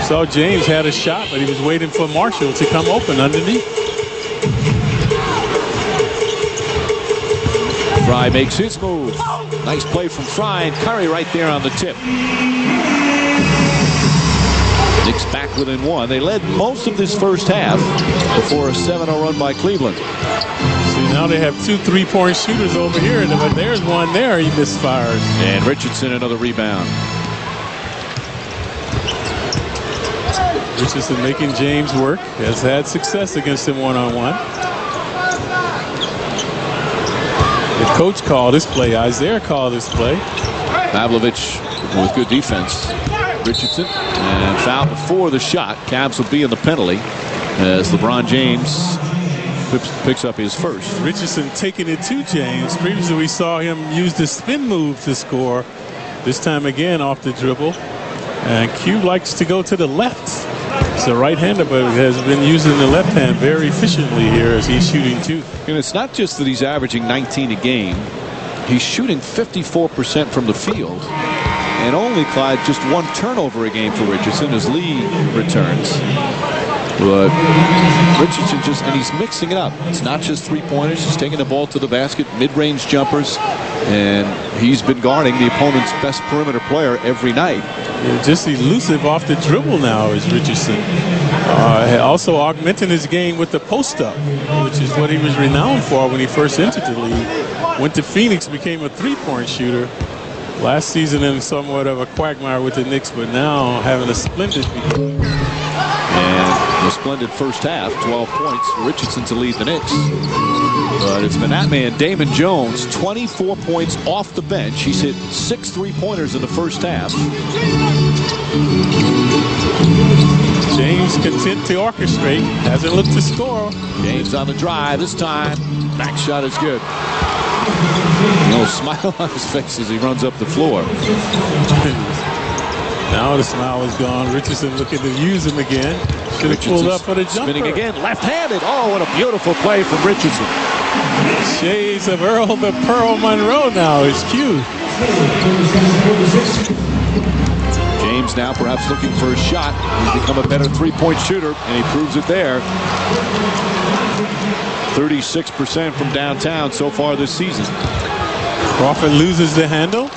Speaker 2: So James had a shot, but he was waiting for Marshall to come open underneath.
Speaker 1: Fry makes his move. Nice play from Fry, and Curry right there on the tip. Knicks back within 1. They led most of this first half before a 7-0 run by Cleveland.
Speaker 2: See, now they have 2 3-point shooters over here, but there's one there. He misfires.
Speaker 1: And Richardson another rebound.
Speaker 2: Richardson making James work. Has had success against him one-on-one. The coach called this play. Isaiah called this play.
Speaker 1: Pavlovich with good defense. Richardson and foul before the shot. Cavs will be in the penalty as LeBron James picks up his first.
Speaker 2: Richardson taking it to James. Previously we saw him use the spin move to score. This time again off the dribble. And Q likes to go to the left. He's a right-hander, but has been using the left hand very efficiently here as he's shooting too.
Speaker 1: And it's not just that he's averaging 19 a game. He's shooting 54% from the field. And only, Clyde, just 1 turnover a game for Richardson as Lee returns. But Richardson and he's mixing it up. It's not just 3-pointers. He's taking the ball to the basket, mid-range jumpers, and he's been guarding the opponent's best perimeter player every night.
Speaker 2: Yeah, just elusive off the dribble now is Richardson. Also augmenting his game with the post-up, which is what he was renowned for when he first entered the league. Went to Phoenix, became a 3-point shooter. Last season in somewhat of a quagmire with the Knicks, but now having a splendid beginning.
Speaker 1: And a splendid first half, 12 points for Richardson to lead the Knicks. But it's been that man, Damon Jones, 24 points off the bench. He's hit 6 3-pointers in the first half.
Speaker 2: James content to orchestrate, hasn't looked to score.
Speaker 1: James on the drive this time. Back shot is good. A little smile on his face as he runs up the floor.
Speaker 2: Now the smile is gone. Richardson looking to use him again. Should have pulled up for the jumper.
Speaker 1: Spinning again, left-handed. Oh, what a beautiful play from Richardson.
Speaker 2: Shades of Earl the Pearl Monroe now is Q.
Speaker 1: James now perhaps looking for a shot. He's become a better 3-point shooter, and he proves it there. 36% from downtown so far this season.
Speaker 2: Crawford loses the handle.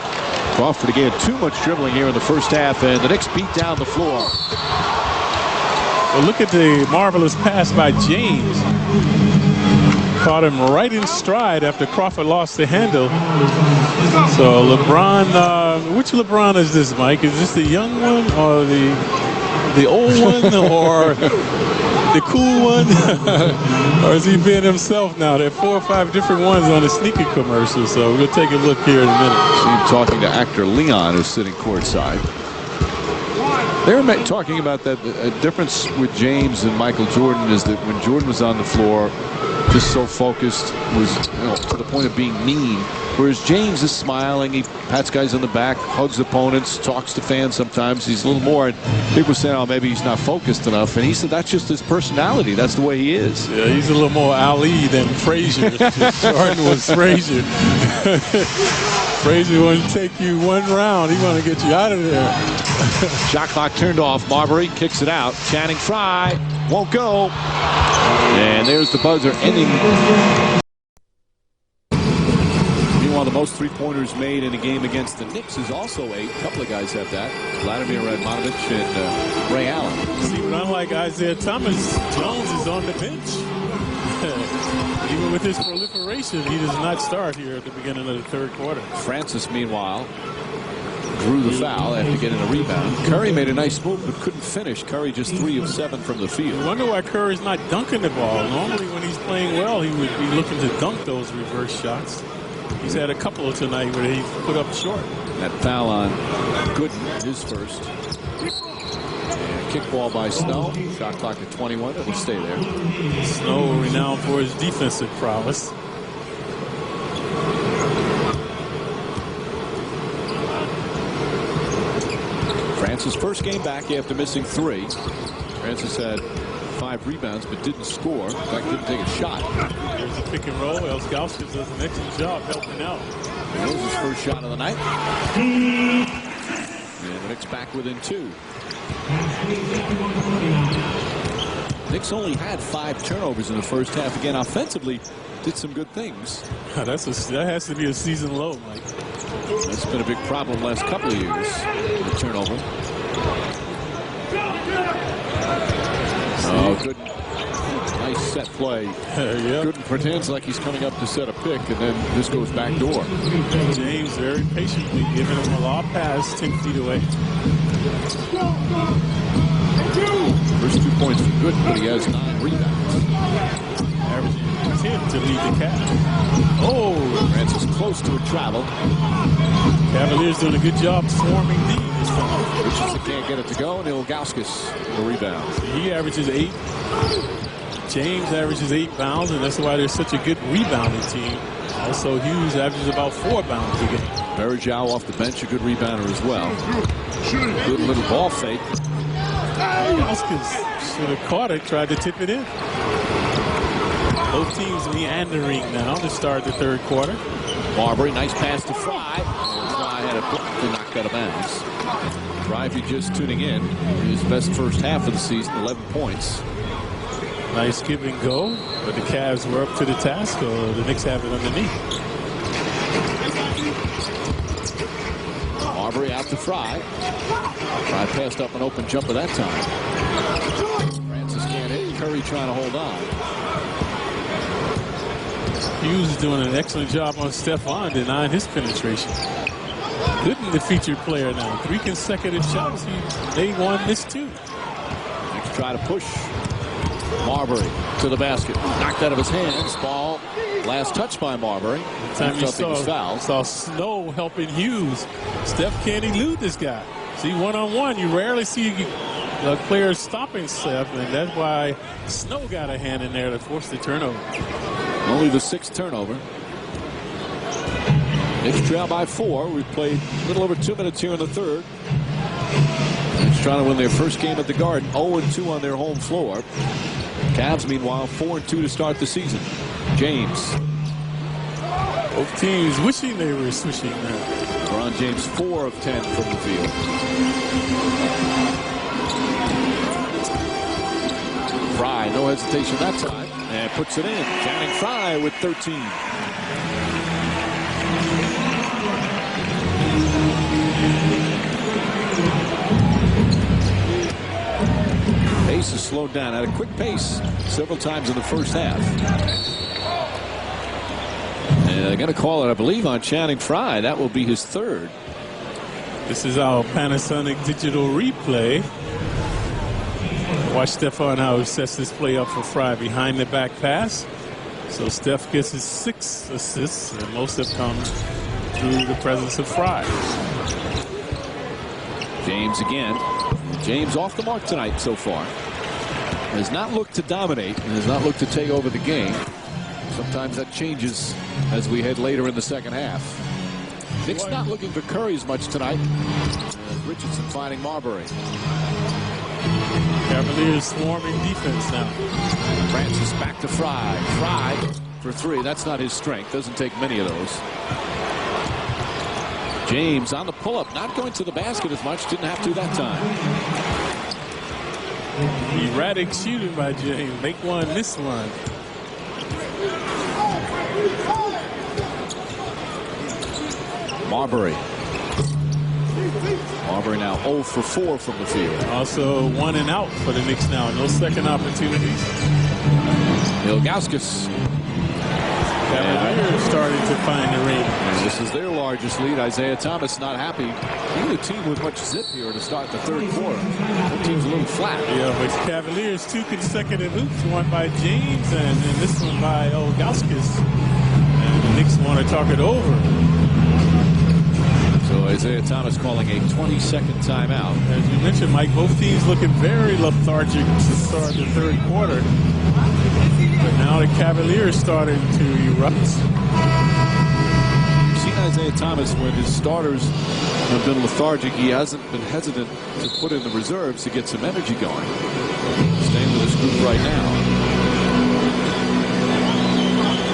Speaker 1: Crawford again, too much dribbling here in the first half, and the Knicks beat down the floor.
Speaker 2: Well, look at the marvelous pass by James. Caught him right in stride after Crawford lost the handle. So LeBron, which LeBron is this, Mike? Is this the young one or the old one or the cool one? Or is he being himself now? There are 4 or 5 different ones on the sneaker commercial, so we'll take a look here in a minute.
Speaker 1: See him talking to actor Leon, who's sitting courtside. They were talking about that a difference with James and Michael Jordan is that when Jordan was on the floor, just so focused, was to the point of being mean. Whereas James is smiling, he pats guys on the back, hugs opponents, talks to fans sometimes. He's a little more, and people say, oh, maybe he's not focused enough. And he said that's just his personality. That's the way he is.
Speaker 2: Yeah, he's a little more Ali than Frazier. Jordan was Frazier. Frazier wanted to take you 1 round. He wanted to get you out of there.
Speaker 1: Shot clock turned off. Marbury kicks it out. Channing Frye won't go. And there's the buzzer ending. Meanwhile, the most 3-pointers made in a game against the Knicks is also 8. A couple of guys have that. Vladimir Radmanovich and Ray Allen.
Speaker 2: See, but unlike Isaiah Thomas, Jones is on the bench. Even with his proliferation, he does not start here at the beginning of the 3rd quarter.
Speaker 1: Francis, meanwhile, drew the foul after getting a rebound. Curry made a nice move but couldn't finish. Curry just 3 of 7 from the field.
Speaker 2: I wonder why Curry's not dunking the ball. Normally when he's playing well, he would be looking to dunk those reverse shots. He's had a couple tonight where he's put up short.
Speaker 1: That foul on Gooden, his first. And kick ball by Snow. Shot clock at 21. It'll stay there.
Speaker 2: Snow renowned for his defensive prowess.
Speaker 1: Francis' first game back after missing 3. Francis had 5 rebounds but didn't score. In fact, didn't take a shot.
Speaker 2: There's a pick and roll. Elgauskas does an excellent job helping out.
Speaker 1: There's his first shot of the night. And the Knicks back within 2. Knicks only had 5 turnovers in the first half. Again, offensively, did some good things.
Speaker 2: That has to be a season low, Mike.
Speaker 1: That's been a big problem the last couple of years, the turnover. Oh, good. Nice set play.
Speaker 2: Yep.
Speaker 1: Gooden pretends like he's coming up to set a pick, and then this goes back door.
Speaker 2: James very patiently giving him a lob pass 10 feet away.
Speaker 1: First 2 points for Gooden, but he has 9 rebounds.
Speaker 2: Averaging 10 to lead the Cavs. Oh,
Speaker 1: Francis close to a travel.
Speaker 2: Cavaliers doing a good job swarming deep this time.
Speaker 1: Richardson can't get it to go, and Ilgauskas the rebound.
Speaker 2: He averages 8. James averages 8 bounds, and that's why they're such a good rebounding team. Also, Hughes averages about 4 bounds a game.
Speaker 1: Berejau off the bench, a good rebounder as well. Good little ball fake.
Speaker 2: Ilgauskas should have caught it, tried to tip it in. Both teams meandering now to start the third quarter.
Speaker 1: Marbury, nice pass to Fry. Fry had a block to knock out of bounds. Fry, if you're just tuning in, his best first half of the season, 11 points.
Speaker 2: Nice give and go, but the Cavs were up to the task, so the Knicks have it underneath.
Speaker 1: Marbury out to Fry. Fry passed up an open jumper that time. Francis can't hit. Curry trying to hold on.
Speaker 2: Hughes is doing an excellent job on Stephon, denying his penetration. Gooden, the featured player now. 3 consecutive shots. They won this 2.
Speaker 1: Next try to push. Marbury to the basket. Knocked out of his hands. Ball. Last touch by Marbury.
Speaker 2: Time you saw Snow helping Hughes. Steph can't elude this guy. See, one-on-one, you rarely see players stopping Steph, and that's why Snow got a hand in there to force the turnover.
Speaker 1: Only the 6th turnover. Knicks trail by 4. We've played a little over 2 minutes here in the third. Knicks trying to win their first game at the Garden. 0-2 on their home floor. Cavs, meanwhile, 4-2 to start the season. James.
Speaker 2: Both teams wishing they were switching now.
Speaker 1: LeBron James 4 of 10 from the field. Fry, no hesitation that time. And puts it in. Channing Frye with 13. Pace is slowed down at a quick pace several times in the first half. And they're going to call it, I believe, on Channing Frye. That will be his 3rd.
Speaker 2: This is our Panasonic digital replay. Watch Stephon how he sets this play up for Fry behind the back pass. So Steph gets his 6 assists, and most have come through the presence of Fry.
Speaker 1: James again. James off the mark tonight so far. Has not looked to dominate and has not looked to take over the game. Sometimes that changes as we head later in the second half. Knicks not looking for Curry as much tonight. Richardson finding Marbury.
Speaker 2: Cavaliers swarming defense now.
Speaker 1: Francis back to Fry. Fry for 3. That's not his strength. Doesn't take many of those. James on the pull-up. Not going to the basket as much. Didn't have to that time.
Speaker 2: Erratic shooting by James. Make one, miss one.
Speaker 1: Marbury. Marbury now 0 for 4 from the field.
Speaker 2: Also 1 and out for the Knicks now. No second opportunities.
Speaker 1: Ilgauskas.
Speaker 2: Cavaliers starting to find the ring.
Speaker 1: This is their largest lead. Isaiah Thomas not happy. Neither team with much zip here to start the third quarter. Their team's a little flat.
Speaker 2: Yeah, but Cavaliers 2 consecutive hoops. One by James and this one by Ilgauskas. And Knicks want to talk it over.
Speaker 1: So Isaiah Thomas calling a 20-second timeout.
Speaker 2: As you mentioned, Mike, both teams looking very lethargic to start the third quarter. But now the Cavaliers starting to erupt.
Speaker 1: You've seen Isaiah Thomas when his starters have been lethargic. He hasn't been hesitant to put in the reserves to get some energy going. Staying with this group right now.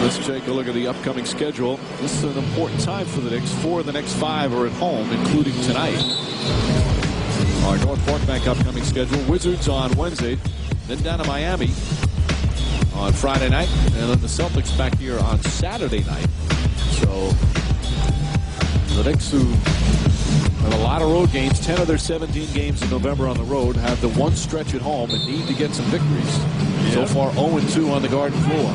Speaker 1: Let's take a look at the upcoming schedule. This is an important time for the Knicks. 4 of the next 5 are at home, including tonight. Our North Park Bank upcoming schedule. Wizards on Wednesday, then down to Miami on Friday night, and then the Celtics back here on Saturday night. So the Knicks, who have a lot of road games, 10 of their 17 games in November on the road, have the one stretch at home and need to get some victories. So far 0-2 on the Garden floor.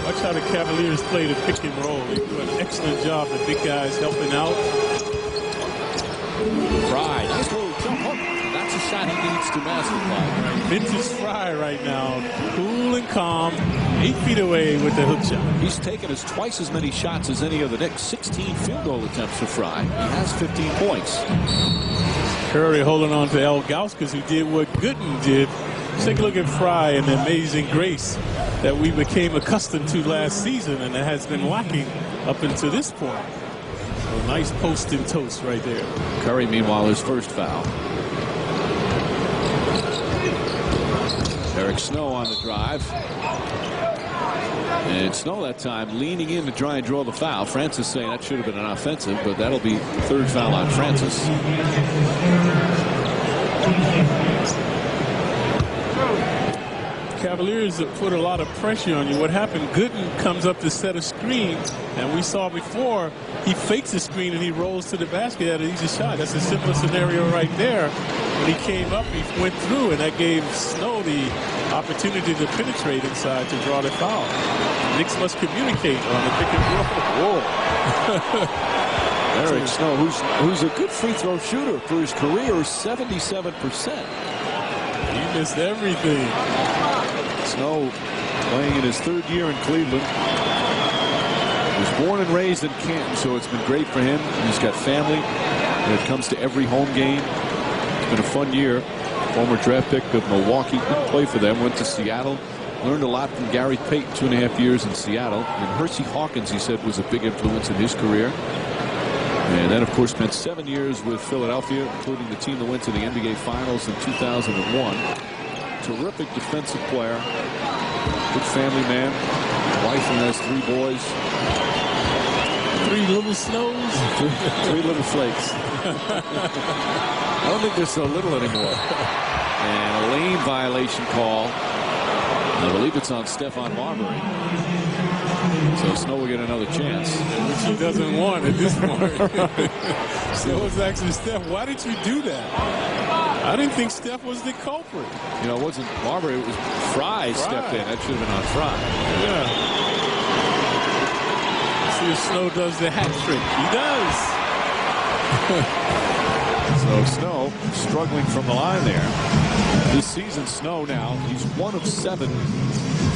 Speaker 2: Watch how the Cavaliers play the pick and roll. They do an excellent job. The big guys helping out.
Speaker 1: Fry, nice little jump hook. That's a shot he needs to master.
Speaker 2: Vintage Fry right now, cool and calm, 8 feet away with the hook shot.
Speaker 1: He's taken us twice as many shots as any of the Knicks. 16 field goal attempts for Fry. He has 15 points.
Speaker 2: Curry holding on to Al Gauskas, who did what Gooden did. Let's take a look at Fry and the amazing grace that we became accustomed to last season, and it has been lacking up until this point. So nice post and toast right there.
Speaker 1: Curry, meanwhile, his first foul. Eric Snow on the drive. And Snow that time leaning in to try and draw the foul. Francis saying that should have been an offensive, but that'll be the third foul on Francis.
Speaker 2: Cavaliers have put a lot of pressure on you. What happened, Gooden comes up to set a screen, and we saw before he fakes a screen and he rolls to the basket at an easy shot. That's a simple scenario right there. When he came up, he went through, and that gave Snow the opportunity to penetrate inside to draw the foul. Knicks must communicate on the pick and roll.
Speaker 1: Eric Snow, who's a good free throw shooter for his career, 77%.
Speaker 2: He missed everything.
Speaker 1: Snow playing in his 3rd year in Cleveland. Was born and raised in Canton, so it's been great for him. He's got family that comes to every home game. It's been a fun year. Former draft pick of Milwaukee, didn't play for them, went to Seattle. Learned a lot from Gary Payton, 2.5 years in Seattle. And Hersey Hawkins, he said, was a big influence in his career. And then, of course, spent 7 years with Philadelphia, including the team that went to the NBA Finals in 2001. Terrific defensive player. Good family man. Wife who has 3 boys.
Speaker 2: 3 little Snows.
Speaker 1: 3 little flakes. I don't think they're so little anymore. And a lane violation call. I believe it's on Stephon Marbury. So Snow will get another chance.
Speaker 2: Which he doesn't want at this point. So it was actually Steph. Why did you do that? I didn't think Steph was the culprit.
Speaker 1: You know, it wasn't Marbury. It was Fry stepped in. That should have been on Fry.
Speaker 2: Yeah. See if Snow does the hat trick. He does.
Speaker 1: So Snow struggling from the line there. This season, Snow now, he's 1 of 7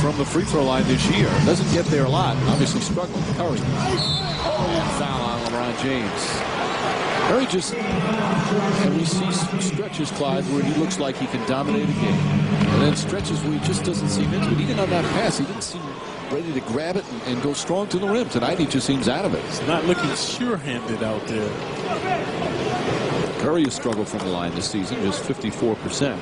Speaker 1: from the free throw line this year. Doesn't get there a lot. Obviously struggling. Curry. And foul on LeBron James. Curry just, and we see stretches, Clyde, where he looks like he can dominate a game. And then stretches where he just doesn't seem into it. Even on that pass, he didn't seem ready to grab it and go strong to the rim. Tonight, he just seems out of it.
Speaker 2: He's not looking sure-handed out there.
Speaker 1: Curry has struggled from the line this season, just 54%.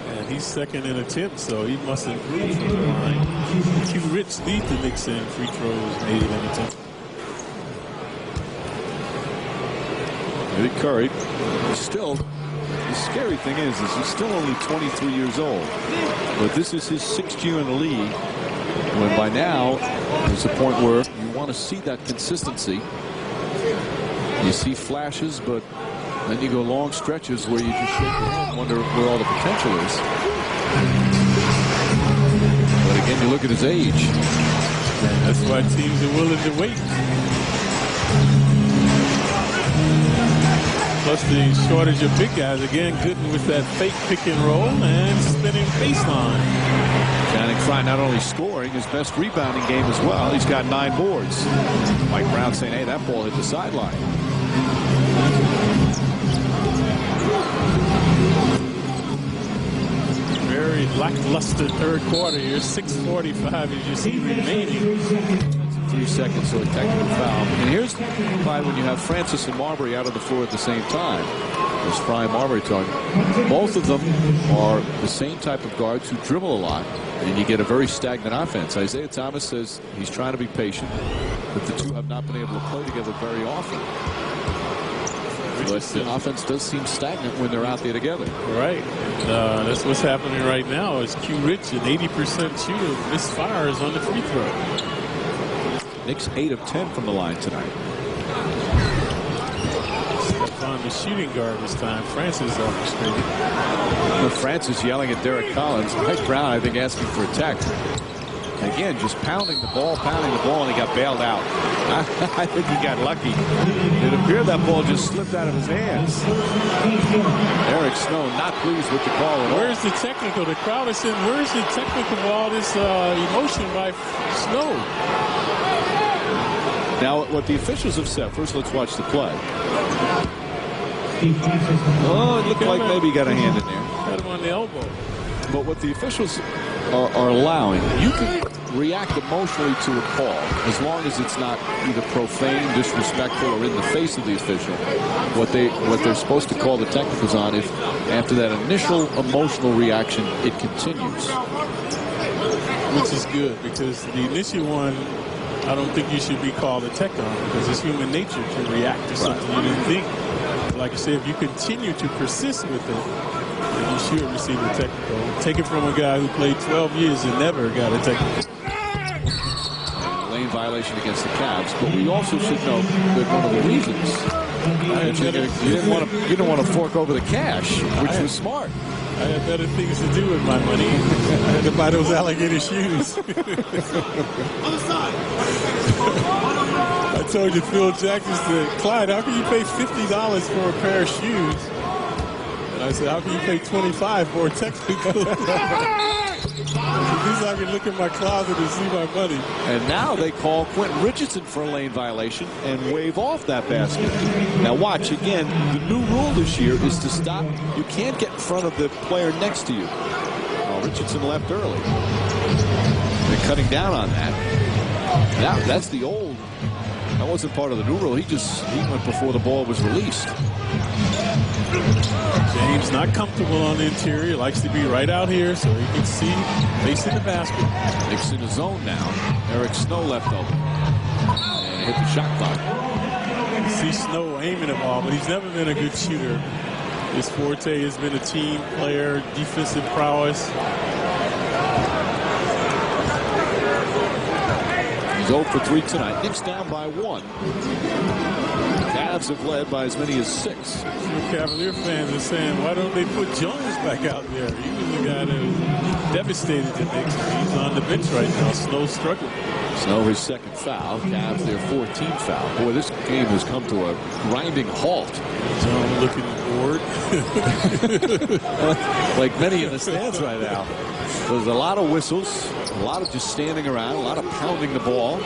Speaker 2: And he's second in attempts, so he must improve from the line. Q Rich leads the Knicks in free throws made in attempts.
Speaker 1: Eddie Curry, still, the scary thing is he's still only 23 years old. But this is his 6th year in the league. When by now, there's a point where you want to see that consistency. You see flashes, but then you go long stretches where you just shake your head and wonder where all the potential is. But again, you look at his age.
Speaker 2: That's why teams are willing to wait. Plus the shortage of big guys. Again, Gooden with that fake pick and roll and spinning baseline.
Speaker 1: Channing Frye not only scoring, his best rebounding game as well. He's got 9 boards. Mike Brown saying, hey, that ball hit the sideline.
Speaker 2: Very lackluster third quarter here. 6:45 as you see remaining.
Speaker 1: 3 seconds, so a technical foul. And here's why when you have Francis and Marbury out on the floor at the same time. As Frye and Marbury talking, both of them are the same type of guards who dribble a lot, and you get a very stagnant offense. Isaiah Thomas says he's trying to be patient, but the two have not been able to play together very often. But the offense does seem stagnant when they're out there together.
Speaker 2: Right. That's what's happening right now. Is Q Rich, an 80% shooter, misfires on the free throw.
Speaker 1: Knicks 8 of 10 from the line tonight.
Speaker 2: On the shooting guard this time. Francis orchestrated.
Speaker 1: Francis yelling at Derek Collins. Mike Brown, I think, asking for a tech. Again, just pounding the ball, and he got bailed out. I think he got lucky. It appeared that ball just slipped out of his hands. Eric Snow not pleased with the call at all.
Speaker 2: Where's the technical? The crowd is saying, where's the technical of all this emotion by Snow?
Speaker 1: Now, what the officials have said, first let's watch the play. Oh, it looked like maybe he got a hand in there.
Speaker 2: Got him on the elbow.
Speaker 1: But what the officials are allowing, you can react emotionally to a call as long as it's not either profane, disrespectful, or in the face of the official. What they're supposed to call the technicals on if after that initial emotional reaction it continues.
Speaker 2: Which is good because the initial one, I don't think you should be called a tech on because it's human nature to react to something you didn't think. Like I said, if you continue to persist with it, then you should receive a technical. Take it from a guy who played 12 years and never got a technical.
Speaker 1: Lane violation against the Cavs, but we also should know that one of the reasons you didn't want to fork over the cash, which was smart.
Speaker 2: I had better things to do with my money. I had to buy those alligator shoes. Other side. I told you, Phil Jackson said, Clyde, how can you pay $50 for a pair of shoes? And I said, how can you pay $25 for a technical? At least I can look in my closet and see my money.
Speaker 1: And now they call Quentin Richardson for a lane violation and wave off that basket. Now watch, again, the new rule this year is to stop. You can't get in front of the player next to you. Well, Richardson left early. They're cutting down on that. Now, that's the old. That wasn't part of the new rule. He went before the ball was released.
Speaker 2: James not comfortable on the interior, likes to be right out here so he can see facing the basket.
Speaker 1: Knicks in the zone now. Eric Snow left open and hit the shot clock.
Speaker 2: You see Snow aiming the ball, but he's never been a good shooter. His forte has been a team player, defensive prowess.
Speaker 1: He's 0 for 3 tonight. Knicks down by 1. Cavs have led by as many as 6.
Speaker 2: Cavalier fans are saying, why don't they put Jones back out there? He was the guy that devastated the Knicks. He's on the bench right now. Snow struggling.
Speaker 1: Snow his second foul. Cavs their 14th foul. Boy, this game has come to a grinding halt.
Speaker 2: Jones looking bored.
Speaker 1: Like many in the stands right now. There's a lot of whistles, a lot of just standing around, a lot of pounding the ball.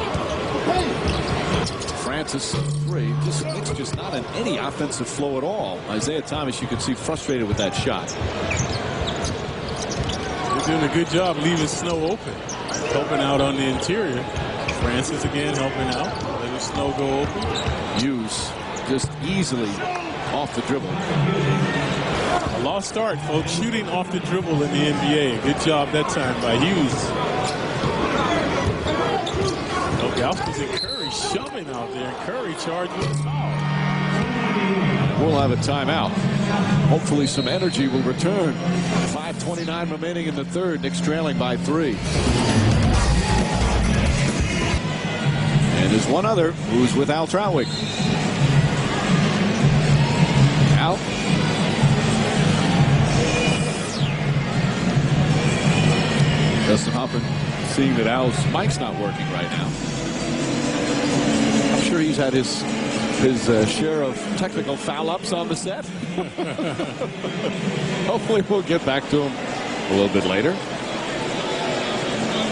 Speaker 1: Francis 3. Knicks just not in any offensive flow at all. Isaiah Thomas, you could see frustrated with that shot.
Speaker 2: They're doing a good job leaving Snow open. Helping out on the interior. Francis again helping out. Letting Snow go open.
Speaker 1: Hughes just easily off the dribble.
Speaker 2: A lost start, folks. Shooting off the dribble in the NBA. Good job that time by Hughes. Nogowski's and Curry shoving out there. Curry charged with a foul.
Speaker 1: We'll have a timeout. Hopefully some energy will return. 5:29 remaining in the third. Knicks trailing by 3. And there's one other who's with Al Trautwig. Al. Dustin Hoffman seeing that Al's mic's not working right now. I'm sure he's had his his share of technical foul-ups on the set. Hopefully we'll get back to him a little bit later.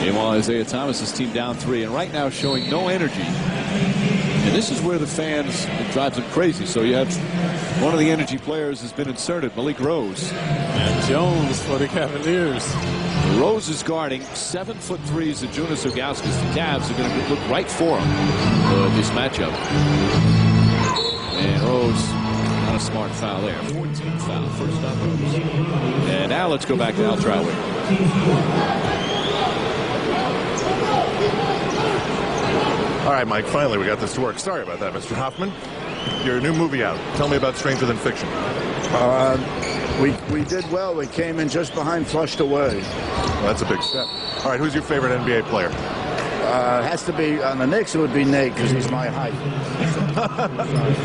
Speaker 1: Meanwhile, Isaiah Thomas's team down 3, and right now showing no energy. And this is where the fans, it drives them crazy. So you have one of the energy players has been inserted, Malik Rose.
Speaker 2: And Jones for the Cavaliers.
Speaker 1: Rose is guarding 7'3" Zajunas Ilgauskas. The Cavs are going to look right for him this matchup. And Rose, not a smart foul there. 14th foul, first on Rose. And now let's go back to Al Traoré.
Speaker 3: All right, Mike, finally we got this to work. Sorry about that, Mr. Hoffman. Your new movie out. Tell me about Stranger Than Fiction.
Speaker 4: We did well. We came in just behind, flushed away.
Speaker 3: Well, that's a big step. All right, who's your favorite NBA player?
Speaker 4: Has to be on the Knicks. It would be Nate because he's my height.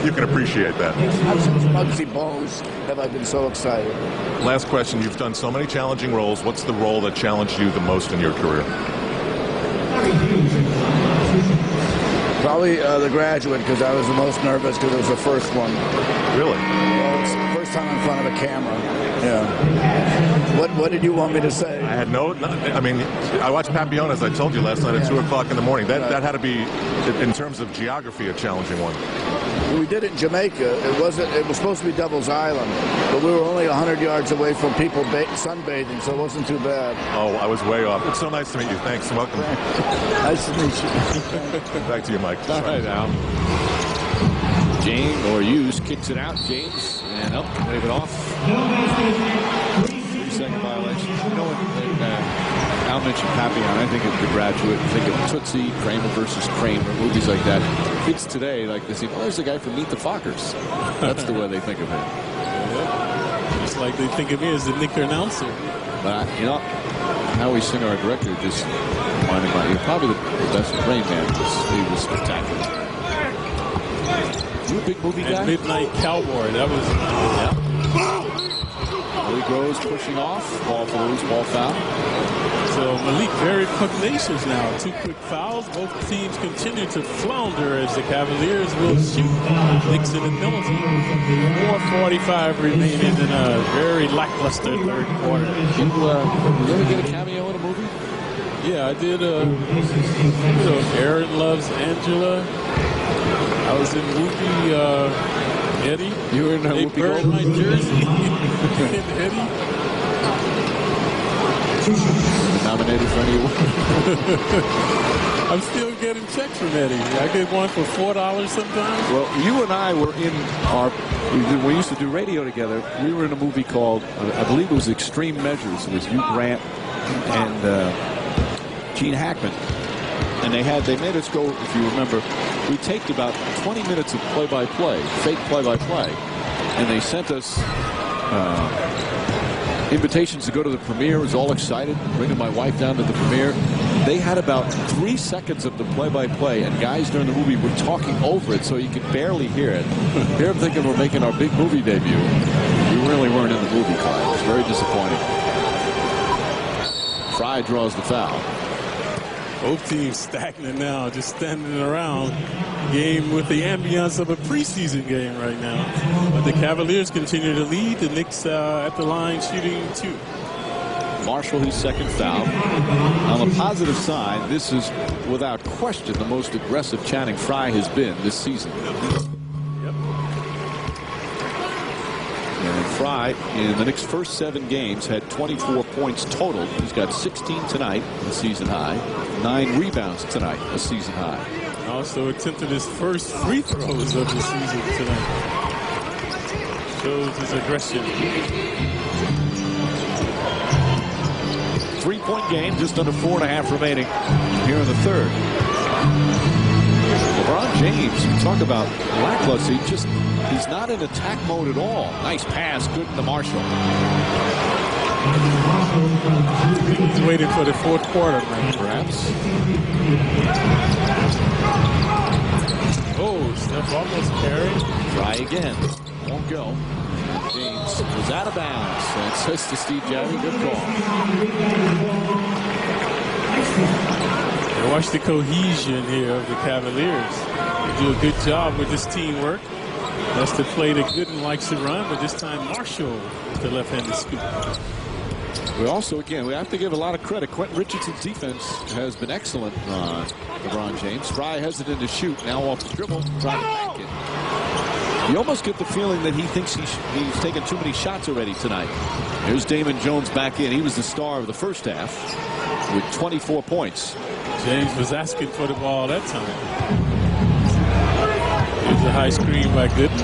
Speaker 3: You can appreciate that.
Speaker 4: Since Muggsy Bogues have I been so excited.
Speaker 3: Last question. You've done so many challenging roles. What's the role that challenged you the most in your career?
Speaker 4: Probably The Graduate, because I was the most nervous because it was the first one.
Speaker 3: Really?
Speaker 4: Well, it's the first time in front of a camera. Yeah. What did you want me to say?
Speaker 3: I had I mean, I watched Papillon, as I told you last night, at 2 o'clock in the morning. That had to be, in terms of geography, a challenging one.
Speaker 4: We did it in Jamaica. It was supposed to be Devil's Island, but we were only 100 yards away from people sunbathing, so it wasn't too bad.
Speaker 3: Oh, I was way off. It's so nice to meet you. Thanks and welcome.
Speaker 4: Nice to meet you.
Speaker 3: Back to you, Mike.
Speaker 1: All right, Al. James or Hughes kicks it out. James and up, wave it off. 3-second violation. You know what? Al mentioned Papillon. I think of The Graduate. Think of Tootsie, Kramer versus Kramer, movies like that. Kids today, like they say, well, there's the guy from Meet the Fockers. That's the way they think of him.
Speaker 2: Yeah. Just like they think of me as the Knicks announcer.
Speaker 1: But you know, Howie Singer, our director, just reminded me, you're probably the best Rain Man. He was spectacular. You a big movie guy?
Speaker 2: Midnight Cowboy. That was. Yeah.
Speaker 1: Malik Rose pushing off. Ball for the loose ball foul.
Speaker 2: So Malik very pugnacious now. 2 quick fouls. Both teams continue to flounder as the Cavaliers will shoot Knicks in the penalty. 4:45 remaining in a very lackluster third quarter.
Speaker 1: Did you ever get a cameo in a movie?
Speaker 2: Yeah, I did. Aaron Loves Angela. I was in movie Eddie.
Speaker 1: You were in
Speaker 2: They
Speaker 1: Whoopi
Speaker 2: burned my jersey in Eddie.
Speaker 1: Nominated for any award?
Speaker 2: I'm still getting checks from Eddie. I get one for $4 sometimes.
Speaker 1: Well, you and I were in we used to do radio together. We were in a movie called, I believe it was Extreme Measures. It was Hugh Grant and Gene Hackman. And they made us go, if you remember, we taped about 20 minutes of play-by-play, fake play-by-play. And they sent us invitations to go to the premiere. I was all excited, bringing my wife down to the premiere. They had about 3 seconds of the play-by-play, and guys during the movie were talking over it so you could barely hear it. Here I'm thinking we're making our big movie debut. We really weren't in the movie, Clyde. It was very disappointing. Fry draws the foul.
Speaker 2: Both teams stagnant now, just standing around. Game with the ambiance of a preseason game right now. But the Cavaliers continue to lead. The Knicks at the line shooting 2.
Speaker 1: Marshall, his second foul. On the positive side, this is without question the most aggressive Channing Frye has been this season.
Speaker 2: Yep.
Speaker 1: And Frye, in the Knicks' first 7 games, had 24 points total. He's got 16 tonight, a season high. 9 rebounds tonight, a season high.
Speaker 2: Also attempted his first free throws of the season tonight. Shows his aggression.
Speaker 1: 3-point game, just under 4.5 remaining here in the third. LeBron James, you talk about lackluster, he's not in attack mode at all. Nice pass, good to Marshall.
Speaker 2: He's waiting for the fourth quarter, man.
Speaker 1: Perhaps.
Speaker 2: Oh, Steph almost carried.
Speaker 1: Try again. Won't go. James was out of bounds. And says to Steve Javie, good call.
Speaker 2: Watch the cohesion here of the Cavaliers. They do a good job with this teamwork. That's the play that Gooden likes to run, but this time Marshall with the left-handed scoop.
Speaker 1: We also, again, we have to give a lot of credit. Quentin Richardson's defense has been excellent on LeBron James. Fry hesitant to shoot, now off the dribble, trying to back it. You almost get the feeling that he thinks he's taken too many shots already tonight. Here's Damon Jones back in. He was the star of the first half with 24 points.
Speaker 2: James was asking for the ball that time. Here's a high screen by Gooden.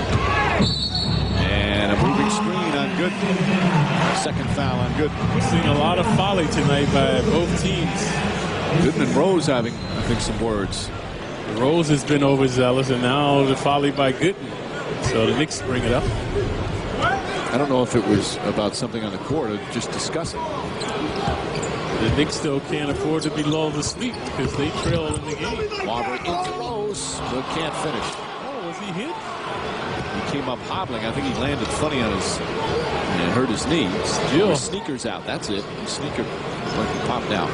Speaker 1: And a moving screen on Gooden. Second foul on Gooden.
Speaker 2: We're seeing a lot of folly tonight by both teams.
Speaker 1: Gooden and Rose having, I think, some words.
Speaker 2: Rose has been overzealous, and now the folly by Gooden. So the Knicks bring it up.
Speaker 1: I don't know if it was about something on the court or just discussing.
Speaker 2: The Knicks still can't afford to be lulled to sleep because they trail in the game.
Speaker 1: Barber into Rose, but can't finish.
Speaker 2: Oh, was he hit?
Speaker 1: He came up hobbling. I think he landed funny on his and hurt his knee.
Speaker 2: Jill.
Speaker 1: Sneakers out. That's it. Sneaker like he popped out.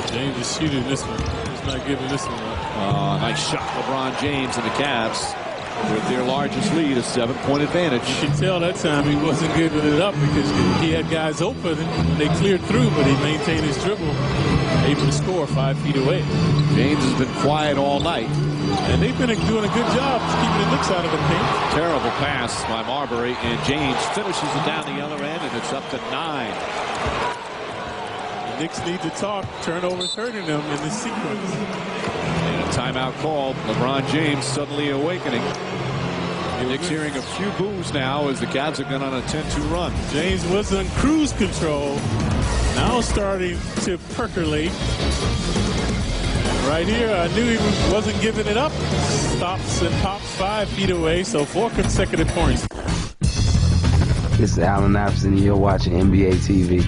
Speaker 2: James is shooting this one. He's not giving this one up.
Speaker 1: Nice shot, LeBron James and the Cavs with their largest lead, a 7-point advantage.
Speaker 2: You can tell that time he wasn't giving it up because he had guys open and they cleared through, but he maintained his dribble, able to score 5 feet away.
Speaker 1: James has been quiet all night.
Speaker 2: And they've been doing a good job keeping the Knicks out of the paint.
Speaker 1: Terrible pass by Marbury, and James finishes it down the other end, and it's up to 9.
Speaker 2: The Knicks need to talk. Turnovers hurting them in this sequence.
Speaker 1: And a timeout called. LeBron James suddenly awakening. The Knicks hearing a few boos now as the Cavs have gone on a 10-2 run.
Speaker 2: James was on cruise control. Now starting to percolate. Right here, I knew he wasn't giving it up. Stops and pops 5 feet away, so 4 consecutive points.
Speaker 5: This is Allen Iverson, and you're watching NBA TV.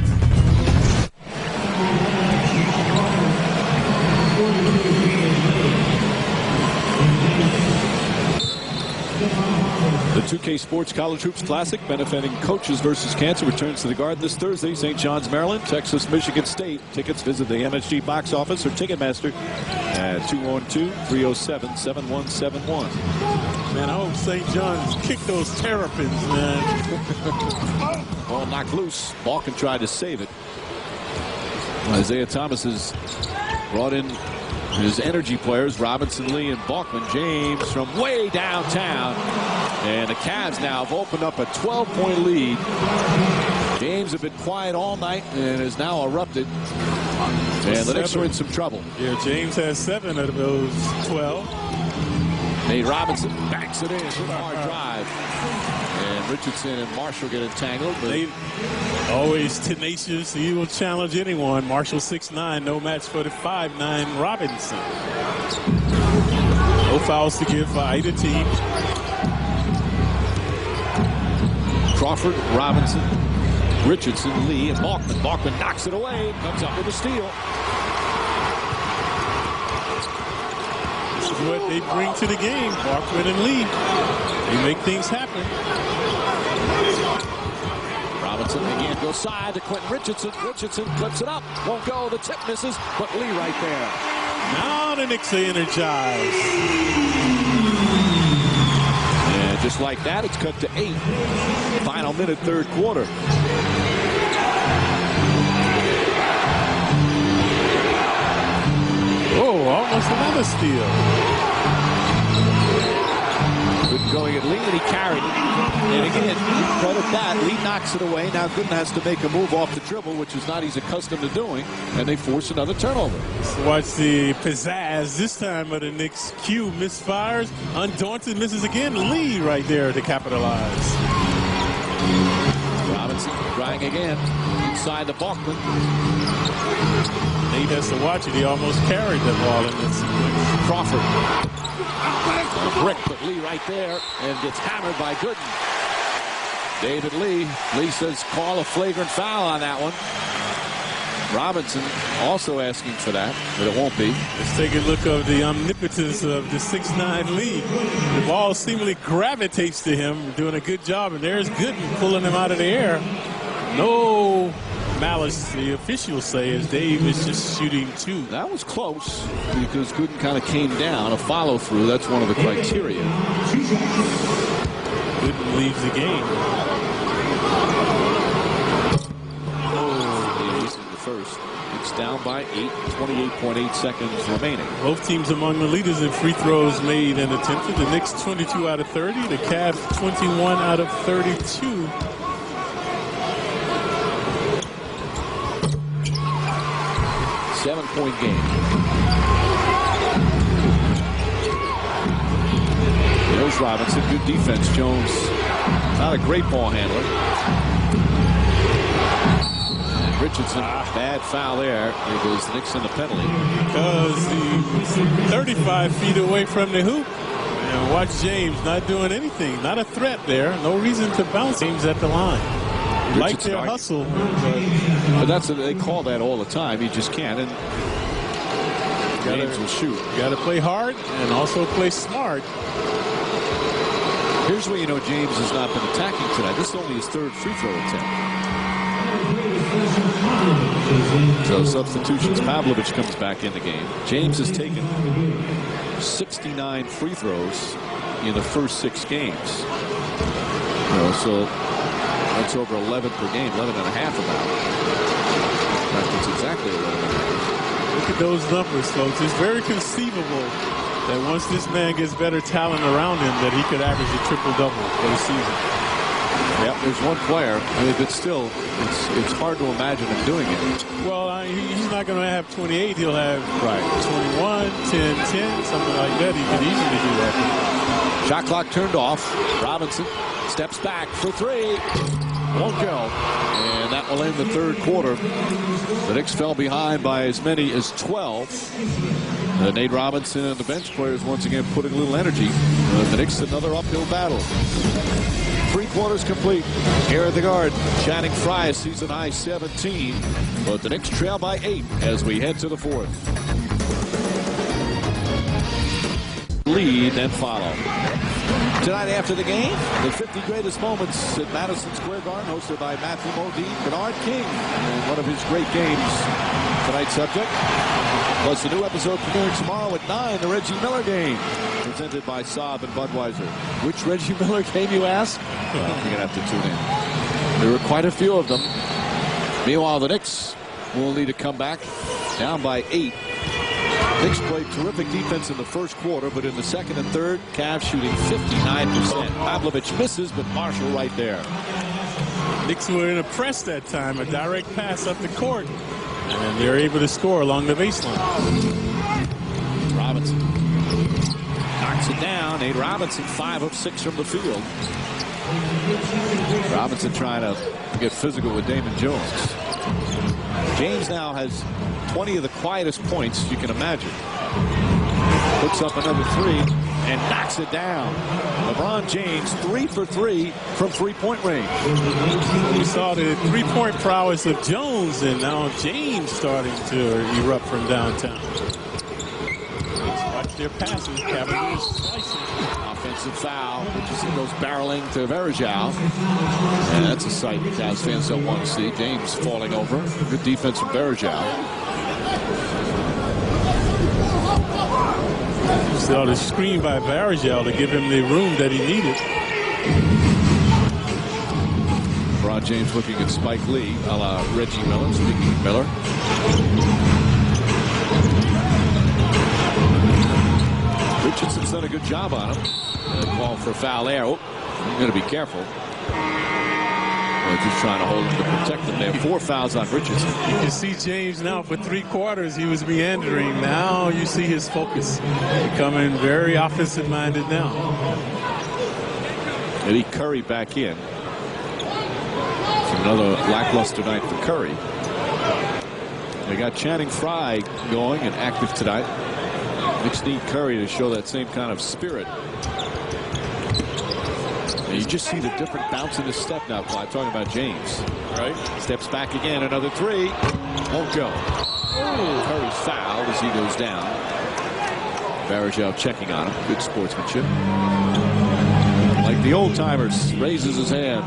Speaker 1: The 2K Sports College Hoops Classic benefiting Coaches versus Cancer returns to the Garden this Thursday. St. John's, Maryland, Texas, Michigan State. Tickets visit the MSG box office or Ticketmaster at 212-307-7171.
Speaker 2: Man, I hope St. John's kick those Terrapins, man.
Speaker 1: Ball knocked loose. Balkan tried to save it. Isaiah Thomas has brought in his energy players, Robinson, Lee, and Balkman. James from way downtown. And the Cavs now have opened up a 12-point lead. James have been quiet all night and has now erupted. And the Knicks are in some trouble.
Speaker 2: Yeah, James has 7 out of those 12.
Speaker 1: Nate Robinson backs it in with a hard drive. And Richardson and Marshall get entangled.
Speaker 2: Nate, always tenacious. He will challenge anyone. Marshall 6'9", no match for the 5'9" Robinson. No fouls to give for either team.
Speaker 1: Crawford, Robinson, Richardson, Lee, and Balkman. Balkman knocks it away, comes up with a steal.
Speaker 2: This is what they bring to the game, Balkman and Lee. They make things happen.
Speaker 1: Robinson again goes side to Quentin Richardson. Richardson clips it up, won't go. The tip misses, but Lee right there.
Speaker 2: Now the Knicks are energized.
Speaker 1: And just like that, it's cut to 8. Final minute, third quarter.
Speaker 2: Oh, almost another steal.
Speaker 1: Gooden going at Lee, and he carried it. And again, credit that. Lee knocks it away. Now Gooden has to make a move off the dribble, which is not he's accustomed to doing, and they force another turnover.
Speaker 2: Watch the pizzazz this time of the Knicks. Q misfires. Undaunted misses again. Lee right there to capitalize.
Speaker 1: Robinson trying again. Inside the Balkman.
Speaker 2: Nate has to watch it. He almost carried the ball in this sequence.
Speaker 1: Crawford. A brick, but Lee right there, and gets hammered by Gooden. David Lee. Lee says call a flagrant foul on that one. Robinson also asking for that, but it won't be.
Speaker 2: Let's take a look of the omnipotence of the 6'9" Lee. The ball seemingly gravitates to him, doing a good job, and there's Gooden pulling him out of the air. No malice, the officials say, is Dave is just shooting 2.
Speaker 1: That was close because Gooden kind of came down. A follow through, that's one of the criteria.
Speaker 2: Gooden leaves the game.
Speaker 1: First. It's down by 8, 28.8 seconds remaining.
Speaker 2: Both teams among the leaders in free throws made and attempted. The Knicks 22 out of 30. The Cavs 21 out of 32.
Speaker 1: Seven-point game. There's Robinson. Good defense. Jones, not a great ball handler. Richardson, bad foul there. There goes the Knicks in the penalty.
Speaker 2: Because he was 35 feet away from the hoop. And watch James not doing anything. Not a threat there. No reason to bounce. James at the line. Like their hustle.
Speaker 1: But that's they call that all the time. He just can't. And James will shoot.
Speaker 2: You got to play hard and also play smart.
Speaker 1: Here's where you know James has not been attacking tonight. This is only his 3rd free throw attempt. So substitutions. Pavlovich comes back in the game. James has taken 69 free throws in the first 6 games. So that's over 11 per game, 11 and a half about. In fact, it's exactly 11 and a half.
Speaker 2: Look at those numbers, folks. It's very conceivable that once this man gets better talent around him, that he could average a triple-double for the season.
Speaker 1: Yeah, there's one player, but still, it's hard to imagine him doing it.
Speaker 2: Well, he's not going to have 28. He'll have 21, 10, 10, something like that. He could easily do that.
Speaker 1: Shot clock turned off. Robinson steps back for 3. Won't go. And that will end the 3rd quarter. The Knicks fell behind by as many as 12. Nate Robinson and the bench players once again putting a little energy. The Knicks another uphill battle. 3 quarters complete. Here at the Garden, Channing Frye, season high 17. But the Knicks trail by 8 as we head to the 4th. Lead and follow. Tonight after the game, the 50 greatest moments at Madison Square Garden, hosted by Matthew Modine, Bernard King, and one of his great games. Tonight's subject, plus the new episode premiering tomorrow at 9, the Reggie Miller game, presented by Saab and Budweiser. Which Reggie Miller game, you ask? Well, you're going to have to tune in. There were quite a few of them. Meanwhile, the Knicks will need to come back down by 8. Knicks played terrific defense in the first quarter, but in the second and third, Cavs shooting 59%. Pavlovich misses, but Marshall right there.
Speaker 2: Knicks were in a press that time, a direct pass up the court, and they're able to score along the baseline.
Speaker 1: Robinson knocks it down. Nate Robinson, 5 of 6 from the field. Robinson trying to get physical with Damon Jones. James now has 20 of the quietest points you can imagine. Puts up another 3 and knocks it down. LeBron James 3 for 3 from 3-point range.
Speaker 2: We saw the 3-point prowess of Jones, and now James starting to erupt from downtown. Watch their passes. Cavaliers slicing.
Speaker 1: Offensive foul. Richardson goes barreling to Verjao. And that's a sight Cavs fans don't want to see. James falling over. Good defense from Verjao.
Speaker 2: Saw the screen by Verjao to give him the room that he needed.
Speaker 1: LeBron James looking at Spike Lee, a la Reggie Miller. Speaking of Miller. Richardson's done a good job on him. Call for a foul there. Oh, I'm going to be careful. Just trying to hold him to protect him there. 4 fouls on Richardson.
Speaker 2: You can see James now for 3 quarters. He was meandering. Now you see his focus becoming very offensive-minded now.
Speaker 1: Eddie Curry back in. It's another lackluster night for Curry. They got Channing Frye going and active tonight. Knicks need Curry to show that same kind of spirit. And you just see the different bounce in his step now, Clyde. Talking about James. Right? Steps back again. Another 3. Won't go. Curry's fouled as he goes down. Verjao checking on him. Good sportsmanship. Like the old timers. Raises his hand.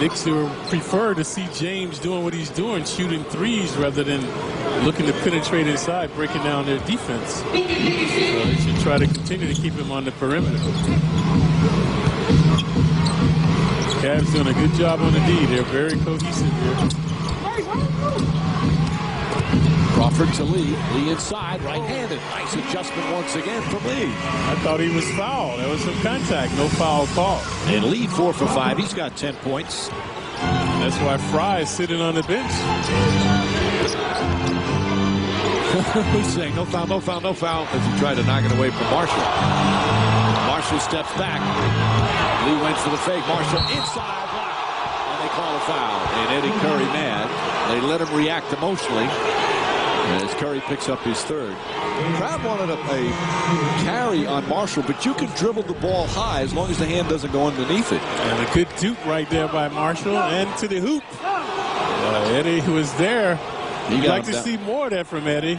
Speaker 2: Knicks will prefer to see James doing what he's doing, shooting threes rather than looking to penetrate inside, breaking down their defense. So they should try to continue to keep him on the perimeter. Cavs doing a good job on the D. They're very cohesive here.
Speaker 1: Crawford to Lee. Lee inside, right-handed. Nice adjustment once again from Lee.
Speaker 2: I thought he was fouled. There was some contact. No foul call.
Speaker 1: And Lee 4 for 5. He's got 10 points.
Speaker 2: That's why Fry is sitting on the bench.
Speaker 1: He's saying no foul, no foul, no foul as he tried to knock it away from Marshall. Marshall steps back. Lee went for the fake. Marshall inside block. And they call a foul. And Eddie Curry mad. They let him react emotionally as Curry picks up his third. The crowd wanted a carry on Marshall, but you can dribble the ball high as long as the hand doesn't go underneath it.
Speaker 2: And a good dupe right there by Marshall and to the hoop. Eddie was there. You'd like to see more of that from Eddie.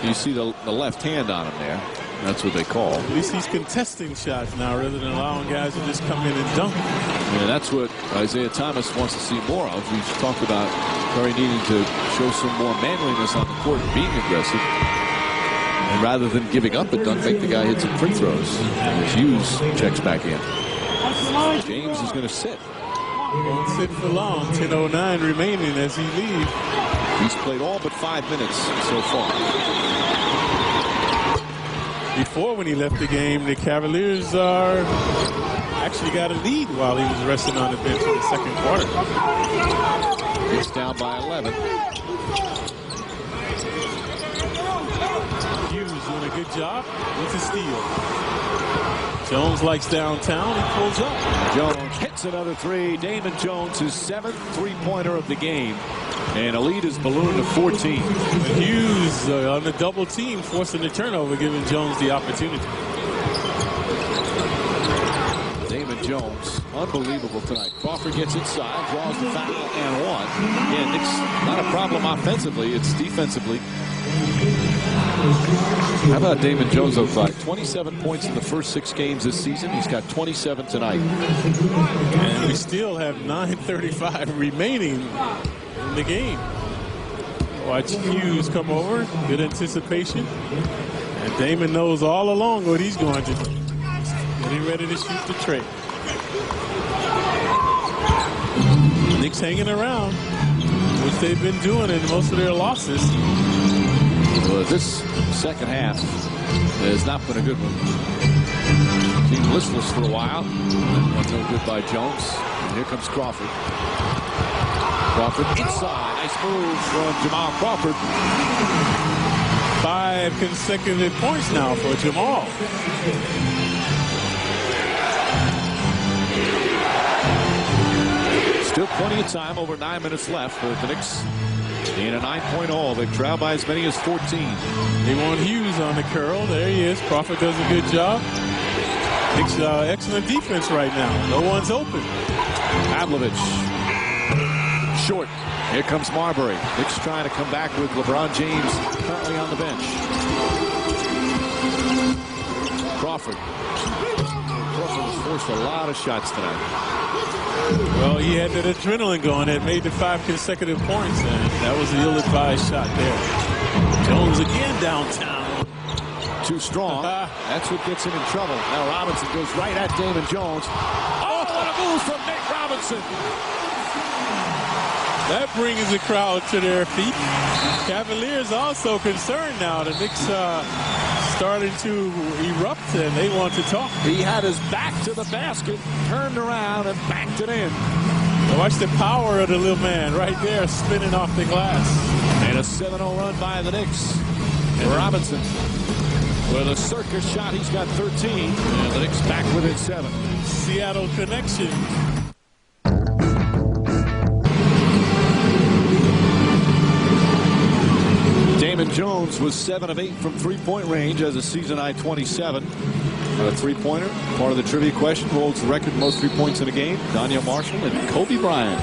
Speaker 1: You see the left hand on him there. That's what they call.
Speaker 2: At least he's contesting shots now rather than allowing guys to just come in and dunk.
Speaker 1: And that's what Isaiah Thomas wants to see more of. We've talked about Curry needing to show some more manliness on the court and being aggressive. And rather than giving up a dunk, make the guy hit some free throws. As Hughes checks back in. James is going to sit.
Speaker 2: Won't sit for long. 10:09 remaining as he leaves.
Speaker 1: He's played all but 5 minutes so far.
Speaker 2: Before, when he left the game, the Cavaliers actually got a lead while he was resting on the bench in the second quarter.
Speaker 1: It's down by 11.
Speaker 2: Hughes doing a good job with the steal. Jones likes downtown. He pulls up.
Speaker 1: Jones hits another three. Damon Jones, his 7th three-pointer of the game. And a lead is ballooned to 14.
Speaker 2: Hughes on the double team, forcing the turnover, giving Jones the opportunity.
Speaker 1: Damon Jones, unbelievable tonight. Crawford gets inside, draws the foul, and one. Yeah, Knicks, not a problem offensively, it's defensively. How about Damon Jones of 27 points in the first 6 games this season? He's got 27 tonight.
Speaker 2: And we still have 9:35 remaining in the game. Watch Hughes come over. Good anticipation. And Damon knows all along what he's going to do. Getting ready to shoot the trade. Knicks hanging around, which they've been doing in most of their losses.
Speaker 1: Well, this second half has not been a good one. Team listless for a while. That's no good by Jones. And here comes Crawford. Crawford inside. Nice move from Jamal Crawford.
Speaker 2: 5 consecutive points now for Jamal.
Speaker 1: Still plenty of time, over 9 minutes left for the Knicks in a 9-point haul. They've trailed by as many as 14.
Speaker 2: They want Hughes on the curl. There he is. Crawford does a good job. Knicks excellent defense right now. No one's open.
Speaker 1: Pavlovich. Short. Here comes Marbury. Knicks trying to come back with LeBron James currently on the bench. Crawford. Crawford has forced a lot of shots tonight.
Speaker 2: Well, he had that adrenaline going. Had made the 5 consecutive points, and that was an ill-advised shot there. Jones again downtown.
Speaker 1: Too strong. That's what gets him in trouble. Now Robinson goes right at Damon Jones. Oh, what a move from Nate Robinson.
Speaker 2: That brings the crowd to their feet. Cavaliers also concerned now. The Knicks starting to erupt, and they want to talk.
Speaker 1: He had his back to the basket, turned around, and backed it in.
Speaker 2: Watch the power of the little man right there spinning off the glass.
Speaker 1: And a 7-0 run by the Knicks. And Robinson with a circus shot. He's got 13. And the Knicks back within 7.
Speaker 2: Seattle connection.
Speaker 1: Damon Jones was 7 of 8 from three-point range as a season-high 27. A three-pointer, part of the trivia question, holds the record most 3 points in a game. Danya Marshall and Kobe Bryant.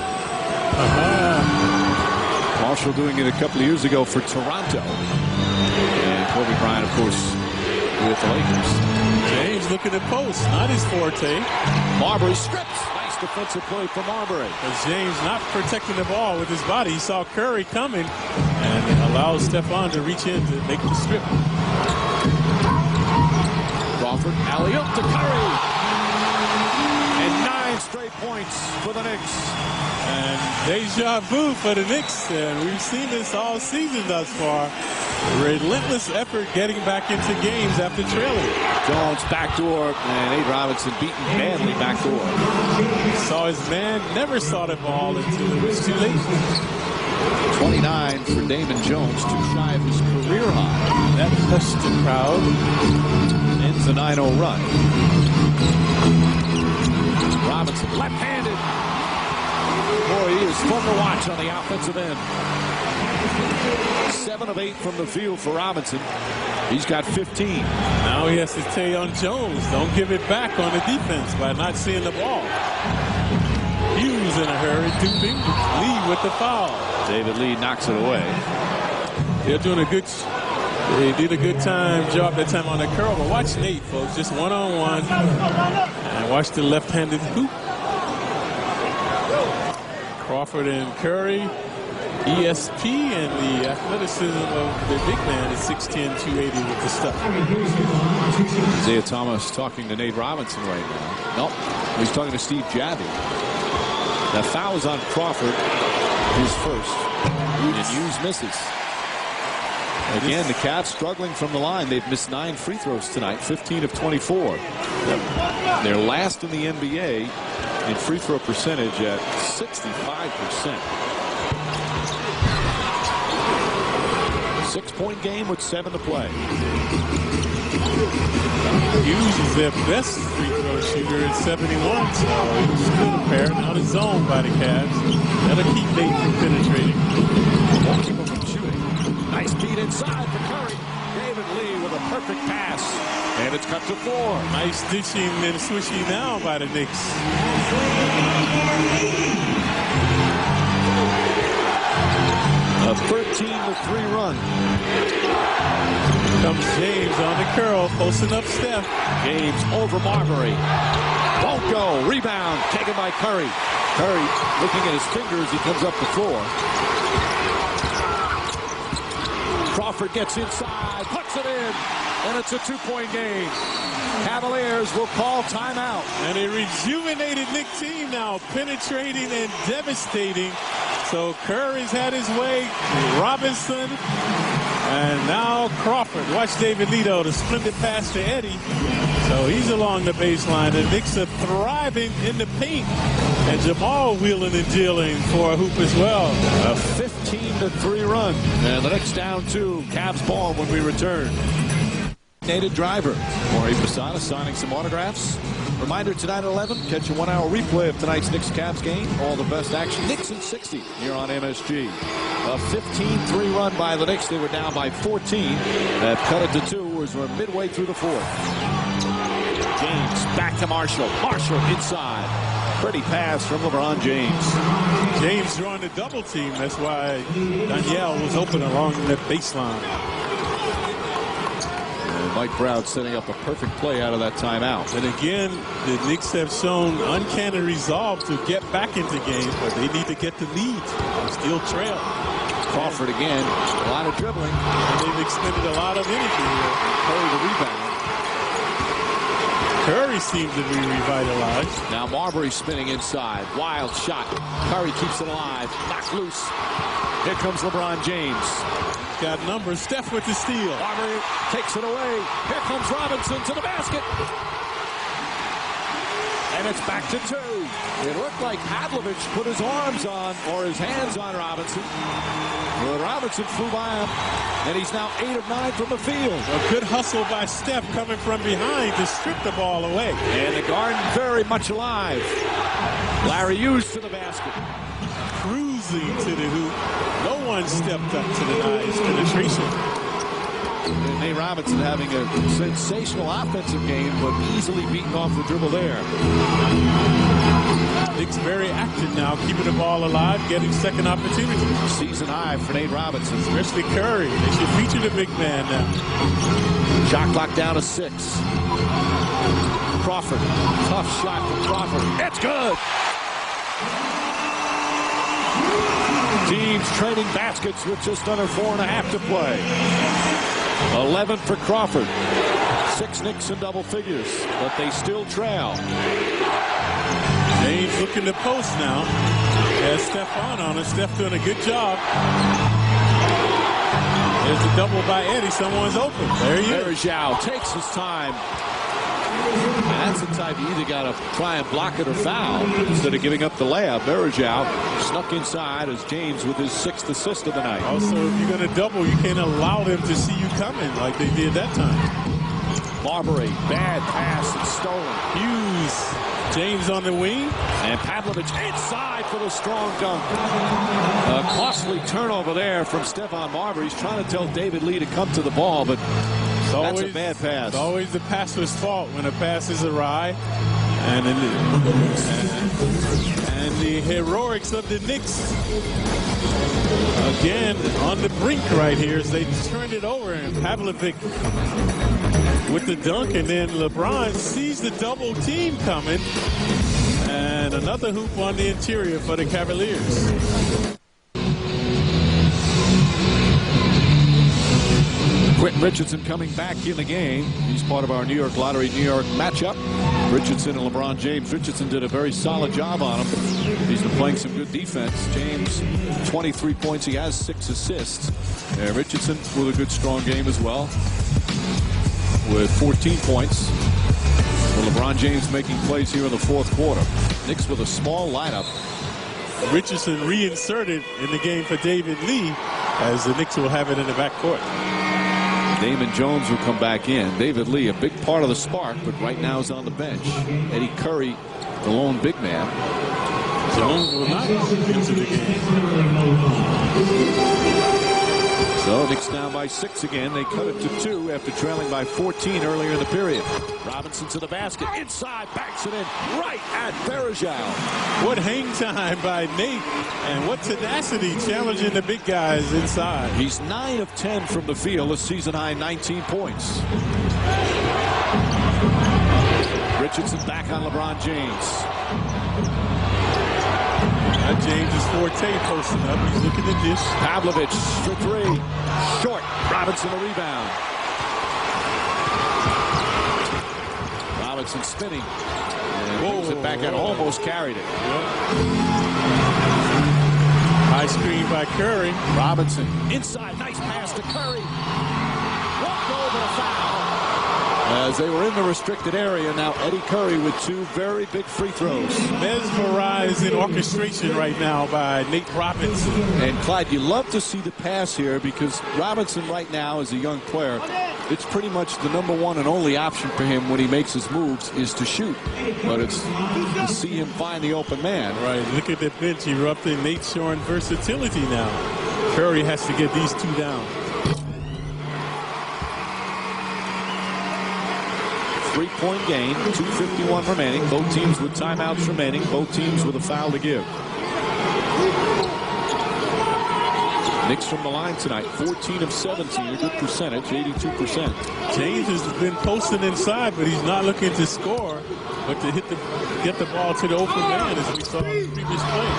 Speaker 1: Marshall doing it a couple of years ago for Toronto. And Kobe Bryant, of course, with the Lakers.
Speaker 2: James looking at post, not his forte.
Speaker 1: Marbury strips. Nice defensive play from Marbury.
Speaker 2: As James not protecting the ball with his body. He saw Curry coming and allows Stephon to reach in to make the strip.
Speaker 1: Crawford, alley-oop to Curry. And 9 straight points for the Knicks.
Speaker 2: And deja vu for the Knicks. And we've seen this all season thus far. Relentless effort getting back into games after trailing.
Speaker 1: Jones backdoor, and Nate Robinson beaten badly backdoor.
Speaker 2: Saw his man, never saw the ball until it was too late.
Speaker 1: 29 for Damon Jones, too shy of his career high.
Speaker 2: That hushed the crowd.
Speaker 1: Ends a 9-0 run. Robinson left-handed. Boy, he is fun to watch on the offensive end. 7 of 8 from the field for Robinson. He's got 15.
Speaker 2: Now he has to stay on Jones. Don't give it back on the defense by not seeing the ball. Hughes in a hurry, duping. Lee with the foul.
Speaker 1: David Lee knocks it away.
Speaker 2: They're doing a good. They did a good job that time on the curl. But watch Nate, folks, just one-on-one, and watch the left-handed hoop. Crawford and Curry. ESP and the athleticism of the big man is 6'10", 280 with the stuff.
Speaker 1: Isaiah Thomas talking to Nate Robinson right now. Nope, he's talking to Steve Javi. The foul is on Crawford, his first. And Hughes misses. Again, the Cavs struggling from the line. They've missed 9 free throws tonight, 15 of 24. They're last in the NBA in free throw percentage at 65%. 6-point game with 7 to play.
Speaker 2: Hughes is their best free throw shooter at 71, so he was still impaired. Now the zone by the Cavs. That'll keep Nate from penetrating.
Speaker 1: Won't keep him from shooting. Nice beat inside for Curry. David Lee with a perfect pass. And it's cut to 4.
Speaker 2: Nice dishing and swishing now by the Knicks.
Speaker 1: A 13-3 run.
Speaker 2: Comes James on the curl, posting up Steph.
Speaker 1: James over Marbury. Won't go. Rebound taken by Curry. Curry looking at his fingers. He comes up the floor. Crawford gets inside, puts it in, and it's a 2-point game. Cavaliers will call timeout.
Speaker 2: And a rejuvenated Knicks team now penetrating and devastating. So Curry's had his way, Robinson, and now Crawford. Watch David Leto, the splendid pass to Eddie. So he's along the baseline. The Knicks are thriving in the paint. And Jamal wheeling and dealing for a hoop as well.
Speaker 1: A 15-3 run. And the Knicks down 2. Cavs ball when we return. Native driver. Maury Posada signing some autographs. Reminder tonight at 11, catch a 1-hour replay of tonight's Knicks-Cavs game. All the best action. Knicks in 60 here on MSG. A 15-3 run by the Knicks. They were down by 14. They've cut it to 2 as we're midway through the 4th. James back to Marshall. Marshall inside. Pretty pass from LeBron James.
Speaker 2: James drawing the double team. That's why Danielle was open along that baseline.
Speaker 1: Mike Brown setting up a perfect play out of that timeout.
Speaker 2: And again, the Knicks have shown uncanny resolve to get back into games, but they need to get the lead. They still trail.
Speaker 1: Crawford again, a lot of dribbling.
Speaker 2: And they've expended a lot of energy here.
Speaker 1: Curry the rebound.
Speaker 2: Curry seems to be revitalized.
Speaker 1: Now Marbury spinning inside. Wild shot. Curry keeps it alive. Knocked loose. Here comes LeBron James.
Speaker 2: Got numbers. Steph with the steal.
Speaker 1: Marbury takes it away. Here comes Robinson to the basket. And it's back to 2. It looked like Havlovich put his arms on, or his hands on Robinson. Well, Robinson flew by him, and he's now 8 of 9 from the field.
Speaker 2: A good hustle by Steph coming from behind to strip the ball away.
Speaker 1: And the Garden very much alive. Larry Hughes to the basket.
Speaker 2: Cruising to the hoop. No one stepped up to the nice penetration.
Speaker 1: And Nate Robinson having a sensational offensive game, but easily beaten off the dribble there.
Speaker 2: Knicks very active now, keeping the ball alive, getting second opportunities.
Speaker 1: Season high for Nate Robinson.
Speaker 2: Especially Curry. They should feature the big man now.
Speaker 1: Shot clock down to 6. Crawford, tough shot from Crawford. It's good. Teams trading baskets with just under 4.5 to play. 11 for Crawford. 6 Knicks in double figures, but they still trail.
Speaker 2: James looking to post now. Has Stephon on it. Steph doing a good job. There's the double by Eddie. Someone's open. There he is.
Speaker 1: Zhao takes his time. And that's the type you either got to try and block it or foul instead of giving up the layup. Zhao snuck inside as James with his 6th assist of the night.
Speaker 2: Also, if you're going to double, you can't allow them to see you coming like they did that time.
Speaker 1: Marbury, bad pass and stolen.
Speaker 2: Hughes, James on the wing.
Speaker 1: And Pavlovich inside for the strong dunk. A costly turnover there from Stephon Marbury. He's trying to tell David Lee to come to the ball, but that's a bad pass.
Speaker 2: It's always the passer's fault when a pass is awry. And the heroics of the Knicks again on the brink right here as they turned it over, and Pavlovic with the dunk, and then LeBron sees the double team coming, and another hoop on the interior for the Cavaliers.
Speaker 1: Quentin Richardson coming back in the game. He's part of our New York Lottery New York matchup. Richardson and LeBron James. Richardson did a very solid job on him. He's been playing some good defense. James, 23 points. He has 6 assists. Richardson with a good strong game as well, with 14 points. Well, LeBron James making plays here in the 4th quarter. Knicks with a small lineup.
Speaker 2: Richardson reinserted in the game for David Lee, as the Knicks will have it in the backcourt.
Speaker 1: Damon Jones will come back in. David Lee, a big part of the spark, but right now is on the bench. Eddie Curry, the lone big man.
Speaker 2: Jones will not into the game.
Speaker 1: So Knicks down by 6 again. They cut it to 2 after trailing by 14 earlier in the period. Robinson to the basket. Inside, backs it in right at Berejao.
Speaker 2: What hang time by Nate, and what tenacity challenging the big guys inside.
Speaker 1: He's 9 of 10 from the field, a season high 19 points. Richardson back on LeBron James.
Speaker 2: James is forte posting up. He's looking at this.
Speaker 1: Pavlovich for 3. Short. Robinson a rebound. Robinson spinning. And brings it back out. Almost carried it.
Speaker 2: Yep. High screen by Curry.
Speaker 1: Robinson inside. Nice pass to Curry. Walked over a foul. As they were in the restricted area, now Eddie Curry with 2 very big free throws.
Speaker 2: Mesmerized in orchestration right now by Nate Robinson.
Speaker 1: And Clyde, you love to see the pass here, because Robinson right now as a young player, it's pretty much the #1 and only option for him when he makes his moves is to shoot. But it's to see him find the open man.
Speaker 2: Right, look at the bench erupting. Nate showing versatility now. Curry has to get these 2 down.
Speaker 1: 3-point game, 2:51 remaining. Both teams with timeouts remaining. Both teams with a foul to give. Knicks from the line tonight, 14 of 17, a good percentage, 82%.
Speaker 2: James has been posting inside, but he's not looking to score, but to get the ball to the open man, as we saw in the previous play.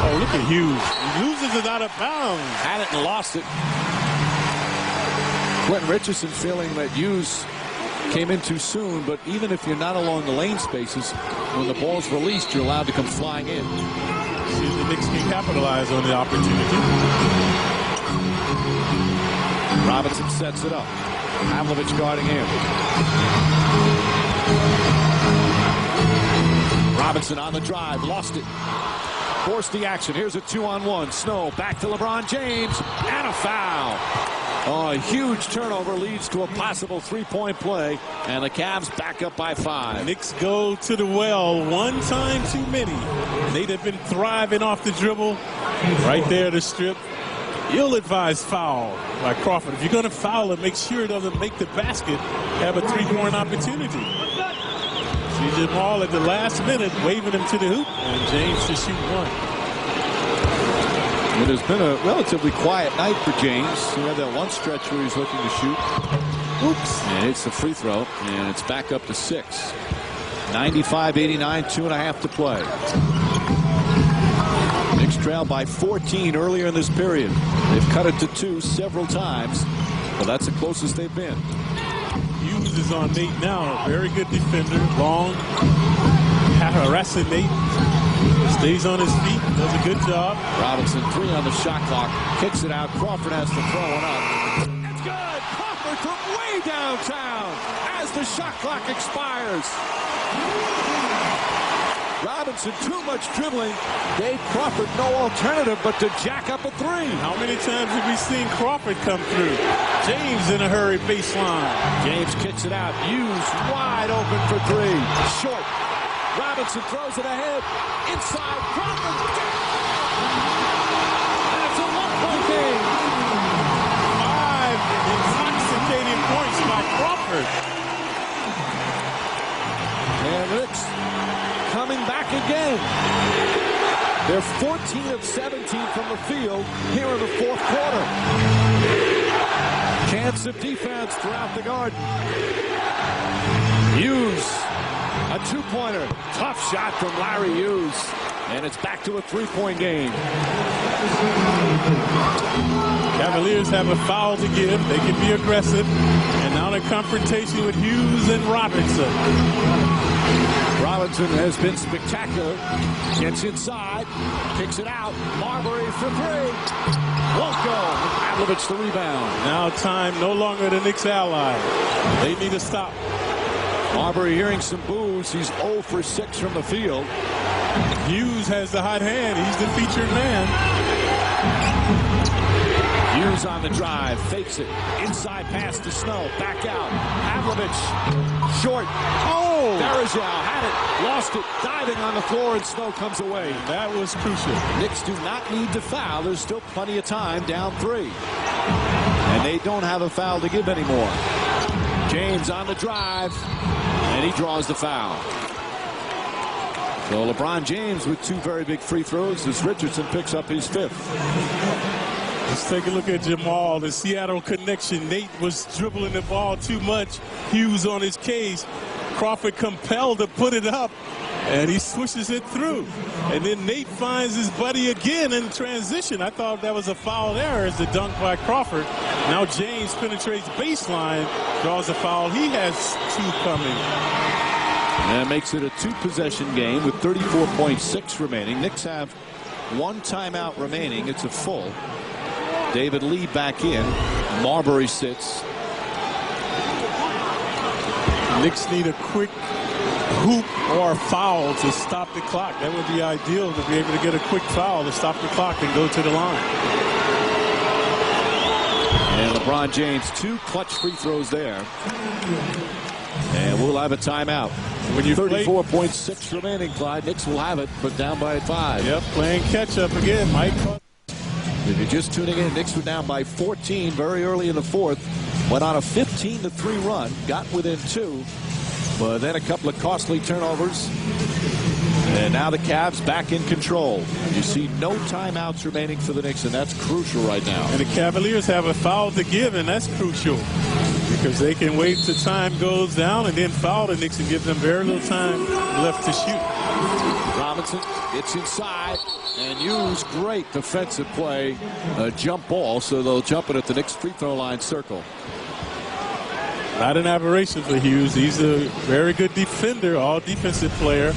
Speaker 2: Oh, look at Hughes. He loses it out of bounds.
Speaker 1: Had it and lost it. Quentin Richardson feeling that Hughes came in too soon, but even if you're not along the lane spaces, when the ball's released, you're allowed to come flying in.
Speaker 2: See if the Knicks can capitalize on the opportunity.
Speaker 1: Robinson sets it up. Pavlovich guarding him. Robinson on the drive, lost it. Forced the action. Here's a 2-on-1. Snow back to LeBron James, and a foul. Oh, a huge turnover leads to a possible 3-point play, and the Cavs back up by 5.
Speaker 2: Knicks go to the well one time too many. They'd have been thriving off the dribble. Right there, the strip. Ill-advised foul by Crawford. If you're going to foul him, make sure it doesn't make the basket have a 3-point opportunity. See Jamal at the last minute waving him to the hoop, and James to shoot 1.
Speaker 1: It has been a relatively quiet night for James. He had that one stretch where he's looking to shoot.
Speaker 2: Oops.
Speaker 1: And it's the free throw, and it's back up to 6. 95-89, 2.5 to play. Knicks trail by 14 earlier in this period. They've cut it to 2 several times, but that's the closest they've been.
Speaker 2: Hughes is on Nate now. A very good defender. Long, harassing Nate. Stays on his feet. Does a good job.
Speaker 1: Robinson 3 on the shot clock. Kicks it out. Crawford has to throw it up. It's good. Crawford from way downtown as the shot clock expires. Robinson, too much dribbling. Gave Crawford no alternative but to jack up a 3.
Speaker 2: How many times have we seen Crawford come through? James in a hurry baseline.
Speaker 1: James kicks it out. Hughes wide open for 3. Short. Robinson throws it ahead. Inside. Crawford. And it's a 1-point game.
Speaker 2: 5 intoxicating points by Crawford.
Speaker 1: And Knicks coming back again. They're 14 of 17 from the field here in the fourth quarter. Chance of defense throughout the Garden. Hughes, a 2-pointer. Tough shot from Larry Hughes. And it's back to a 3-point game.
Speaker 2: Cavaliers have a foul to give. They can be aggressive. And now the confrontation with Hughes and Robinson.
Speaker 1: Robinson has been spectacular. Gets inside. Kicks it out. Marbury for 3. Won't go. Pavlovich the rebound.
Speaker 2: Now time no longer the Knicks ally. They need to stop.
Speaker 1: Marbury hearing some boos. He's 0 for 6 from the field.
Speaker 2: Hughes has the hot hand. He's the featured man.
Speaker 1: Hughes on the drive. Fakes it. Inside pass to Snow. Back out. Pavlovich. Short.
Speaker 2: Oh!
Speaker 1: Darajau had it. Lost it. Diving on the floor, and Snow comes away.
Speaker 2: That was crucial.
Speaker 1: Knicks do not need to foul. There's still plenty of time. Down 3. And they don't have a foul to give anymore. James on the drive. And he draws the foul. So LeBron James with 2 very big free throws as Richardson picks up his 5th.
Speaker 2: Let's take a look at Jamal, the Seattle connection. Nate was dribbling the ball too much. Hughes on his case. Crawford compelled to put it up, and he swishes it through. And then Nate finds his buddy again in transition. I thought that was a foul error as the dunk by Crawford. Now James penetrates baseline, draws a foul. He has 2 coming.
Speaker 1: And that makes it a 2-possession game with 34.6 remaining. Knicks have 1 timeout remaining. It's a full. David Lee back in. Marbury sits.
Speaker 2: Knicks need a quick hoop or foul to stop the clock. That would be ideal to be able to get a quick foul to stop the clock and go to the line.
Speaker 1: And LeBron James 2 clutch free throws there. And we'll have a timeout.
Speaker 2: When you
Speaker 1: 34.6 remaining, Clyde. Knicks will have it, but down by 5.
Speaker 2: Yep, playing catch up again, Mike.
Speaker 1: If you're just tuning in, Knicks were down by 14 very early in the fourth. Went on a 15-3 run, got within 2, but then a couple of costly turnovers. And now the Cavs back in control. You see no timeouts remaining for the Knicks, and that's crucial right now.
Speaker 2: And the Cavaliers have a foul to give, and that's crucial because they can wait till time goes down and then foul the Knicks and give them very little time left to shoot.
Speaker 1: Robinson gets inside and Hughes, great defensive play. A jump ball, so they'll jump it at the Knicks free throw line circle.
Speaker 2: Not an aberration for Hughes. He's a very good defender, all defensive player.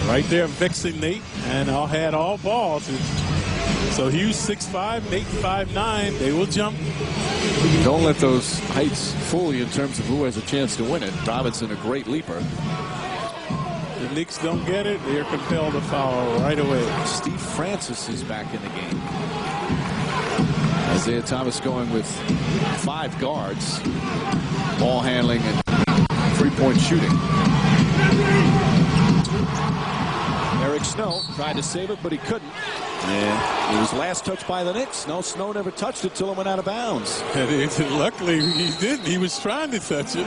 Speaker 2: Right there vexing Nate, and had all balls. So Hughes 6'5", Nate 5'9". They will jump.
Speaker 1: Don't let those heights fool you in terms of who has a chance to win it. Robinson, a great leaper.
Speaker 2: The Knicks don't get it. They're compelled to foul right away.
Speaker 1: Steve Francis is back in the game. Isaiah Thomas going with 5 guards. Ball handling and three-point shooting. Eric Snow tried to save it, but he couldn't. And it was last touched by the Knicks. No, Snow never touched it till it went out of bounds.
Speaker 2: Luckily, he didn't. He was trying to touch it.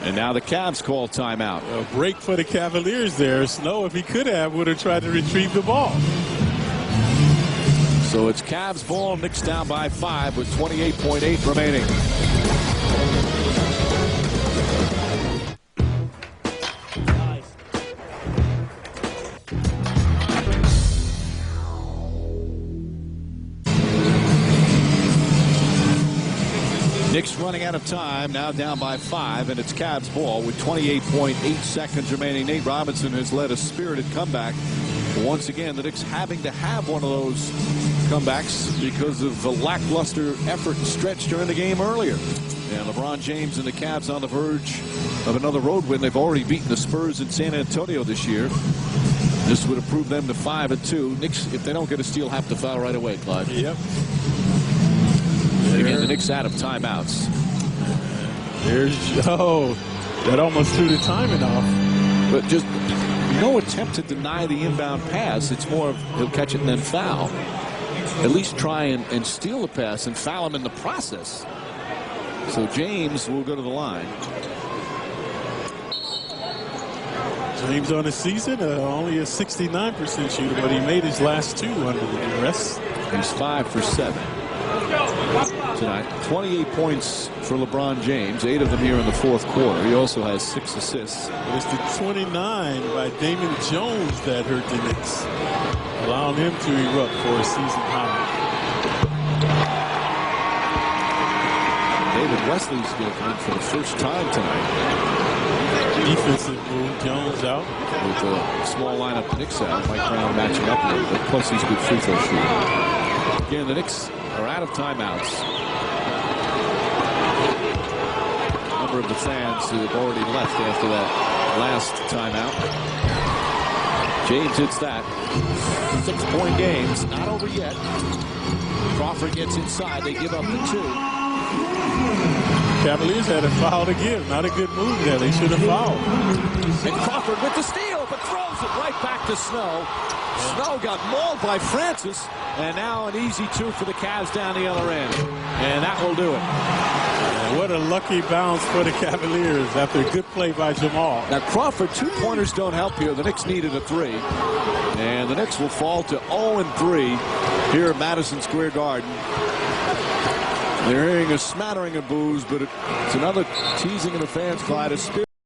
Speaker 1: And now the Cavs call timeout.
Speaker 2: A break for the Cavaliers there. Snow, if he could have, would have tried to retrieve the ball.
Speaker 1: So it's Cavs ball. Knicks down by 5 with 28.8 remaining. Knicks running out of time, now down by 5, and it's Cavs ball with 28.8 seconds remaining. Nate Robinson has led a spirited comeback. Once again, the Knicks having to have one of those comebacks because of the lackluster effort and stretch during the game earlier. And LeBron James and the Cavs on the verge of another road win. They've already beaten the Spurs in San Antonio this year. This would improve them to 5-2. Knicks, if they don't get a steal, have to foul right away, Clyde.
Speaker 2: Yep.
Speaker 1: Again, the Knicks out of timeouts.
Speaker 2: That almost threw the timing off.
Speaker 1: But just no attempt to deny the inbound pass. It's more of he'll catch it and then foul. At least try and steal the pass and foul him in the process. So James will go to the line.
Speaker 2: James on the season, only a 69% shooter, but he made his last 2 under the duress.
Speaker 1: He's 5 for 7 tonight. 28 points for LeBron James, 8 of them here in the fourth quarter. He also has 6 assists.
Speaker 2: It's the 29 by Damon Jones that hurt the Knicks, allowing him to erupt for a season high.
Speaker 1: David Wesley's going to come in for the first time tonight.
Speaker 2: Defensive move, Jones out.
Speaker 1: With a small lineup, the Knicks out. Mike Brown matching up a little bit. Plus, he's a good free throw shooter. Again, the Knicks are out of timeouts. A number of the fans who have already left after that last timeout. James hits that. 6-point games, not over yet. Crawford gets inside. They give up the 2.
Speaker 2: Cavaliers had a foul to give. Not a good move there. They should have fouled.
Speaker 1: And Crawford with the steal, but throws it right back to Snow. Snow got mauled by Francis, and now an easy 2 for the Cavs down the other end. And that will do it.
Speaker 2: And what a lucky bounce for the Cavaliers after a good play by Jamal.
Speaker 1: Now Crawford, 2-pointers don't help here. The Knicks needed a 3. And the Knicks will fall to 0-3 here at Madison Square Garden. They're hearing a smattering of boos, but it's another teasing of the fans, Clyde.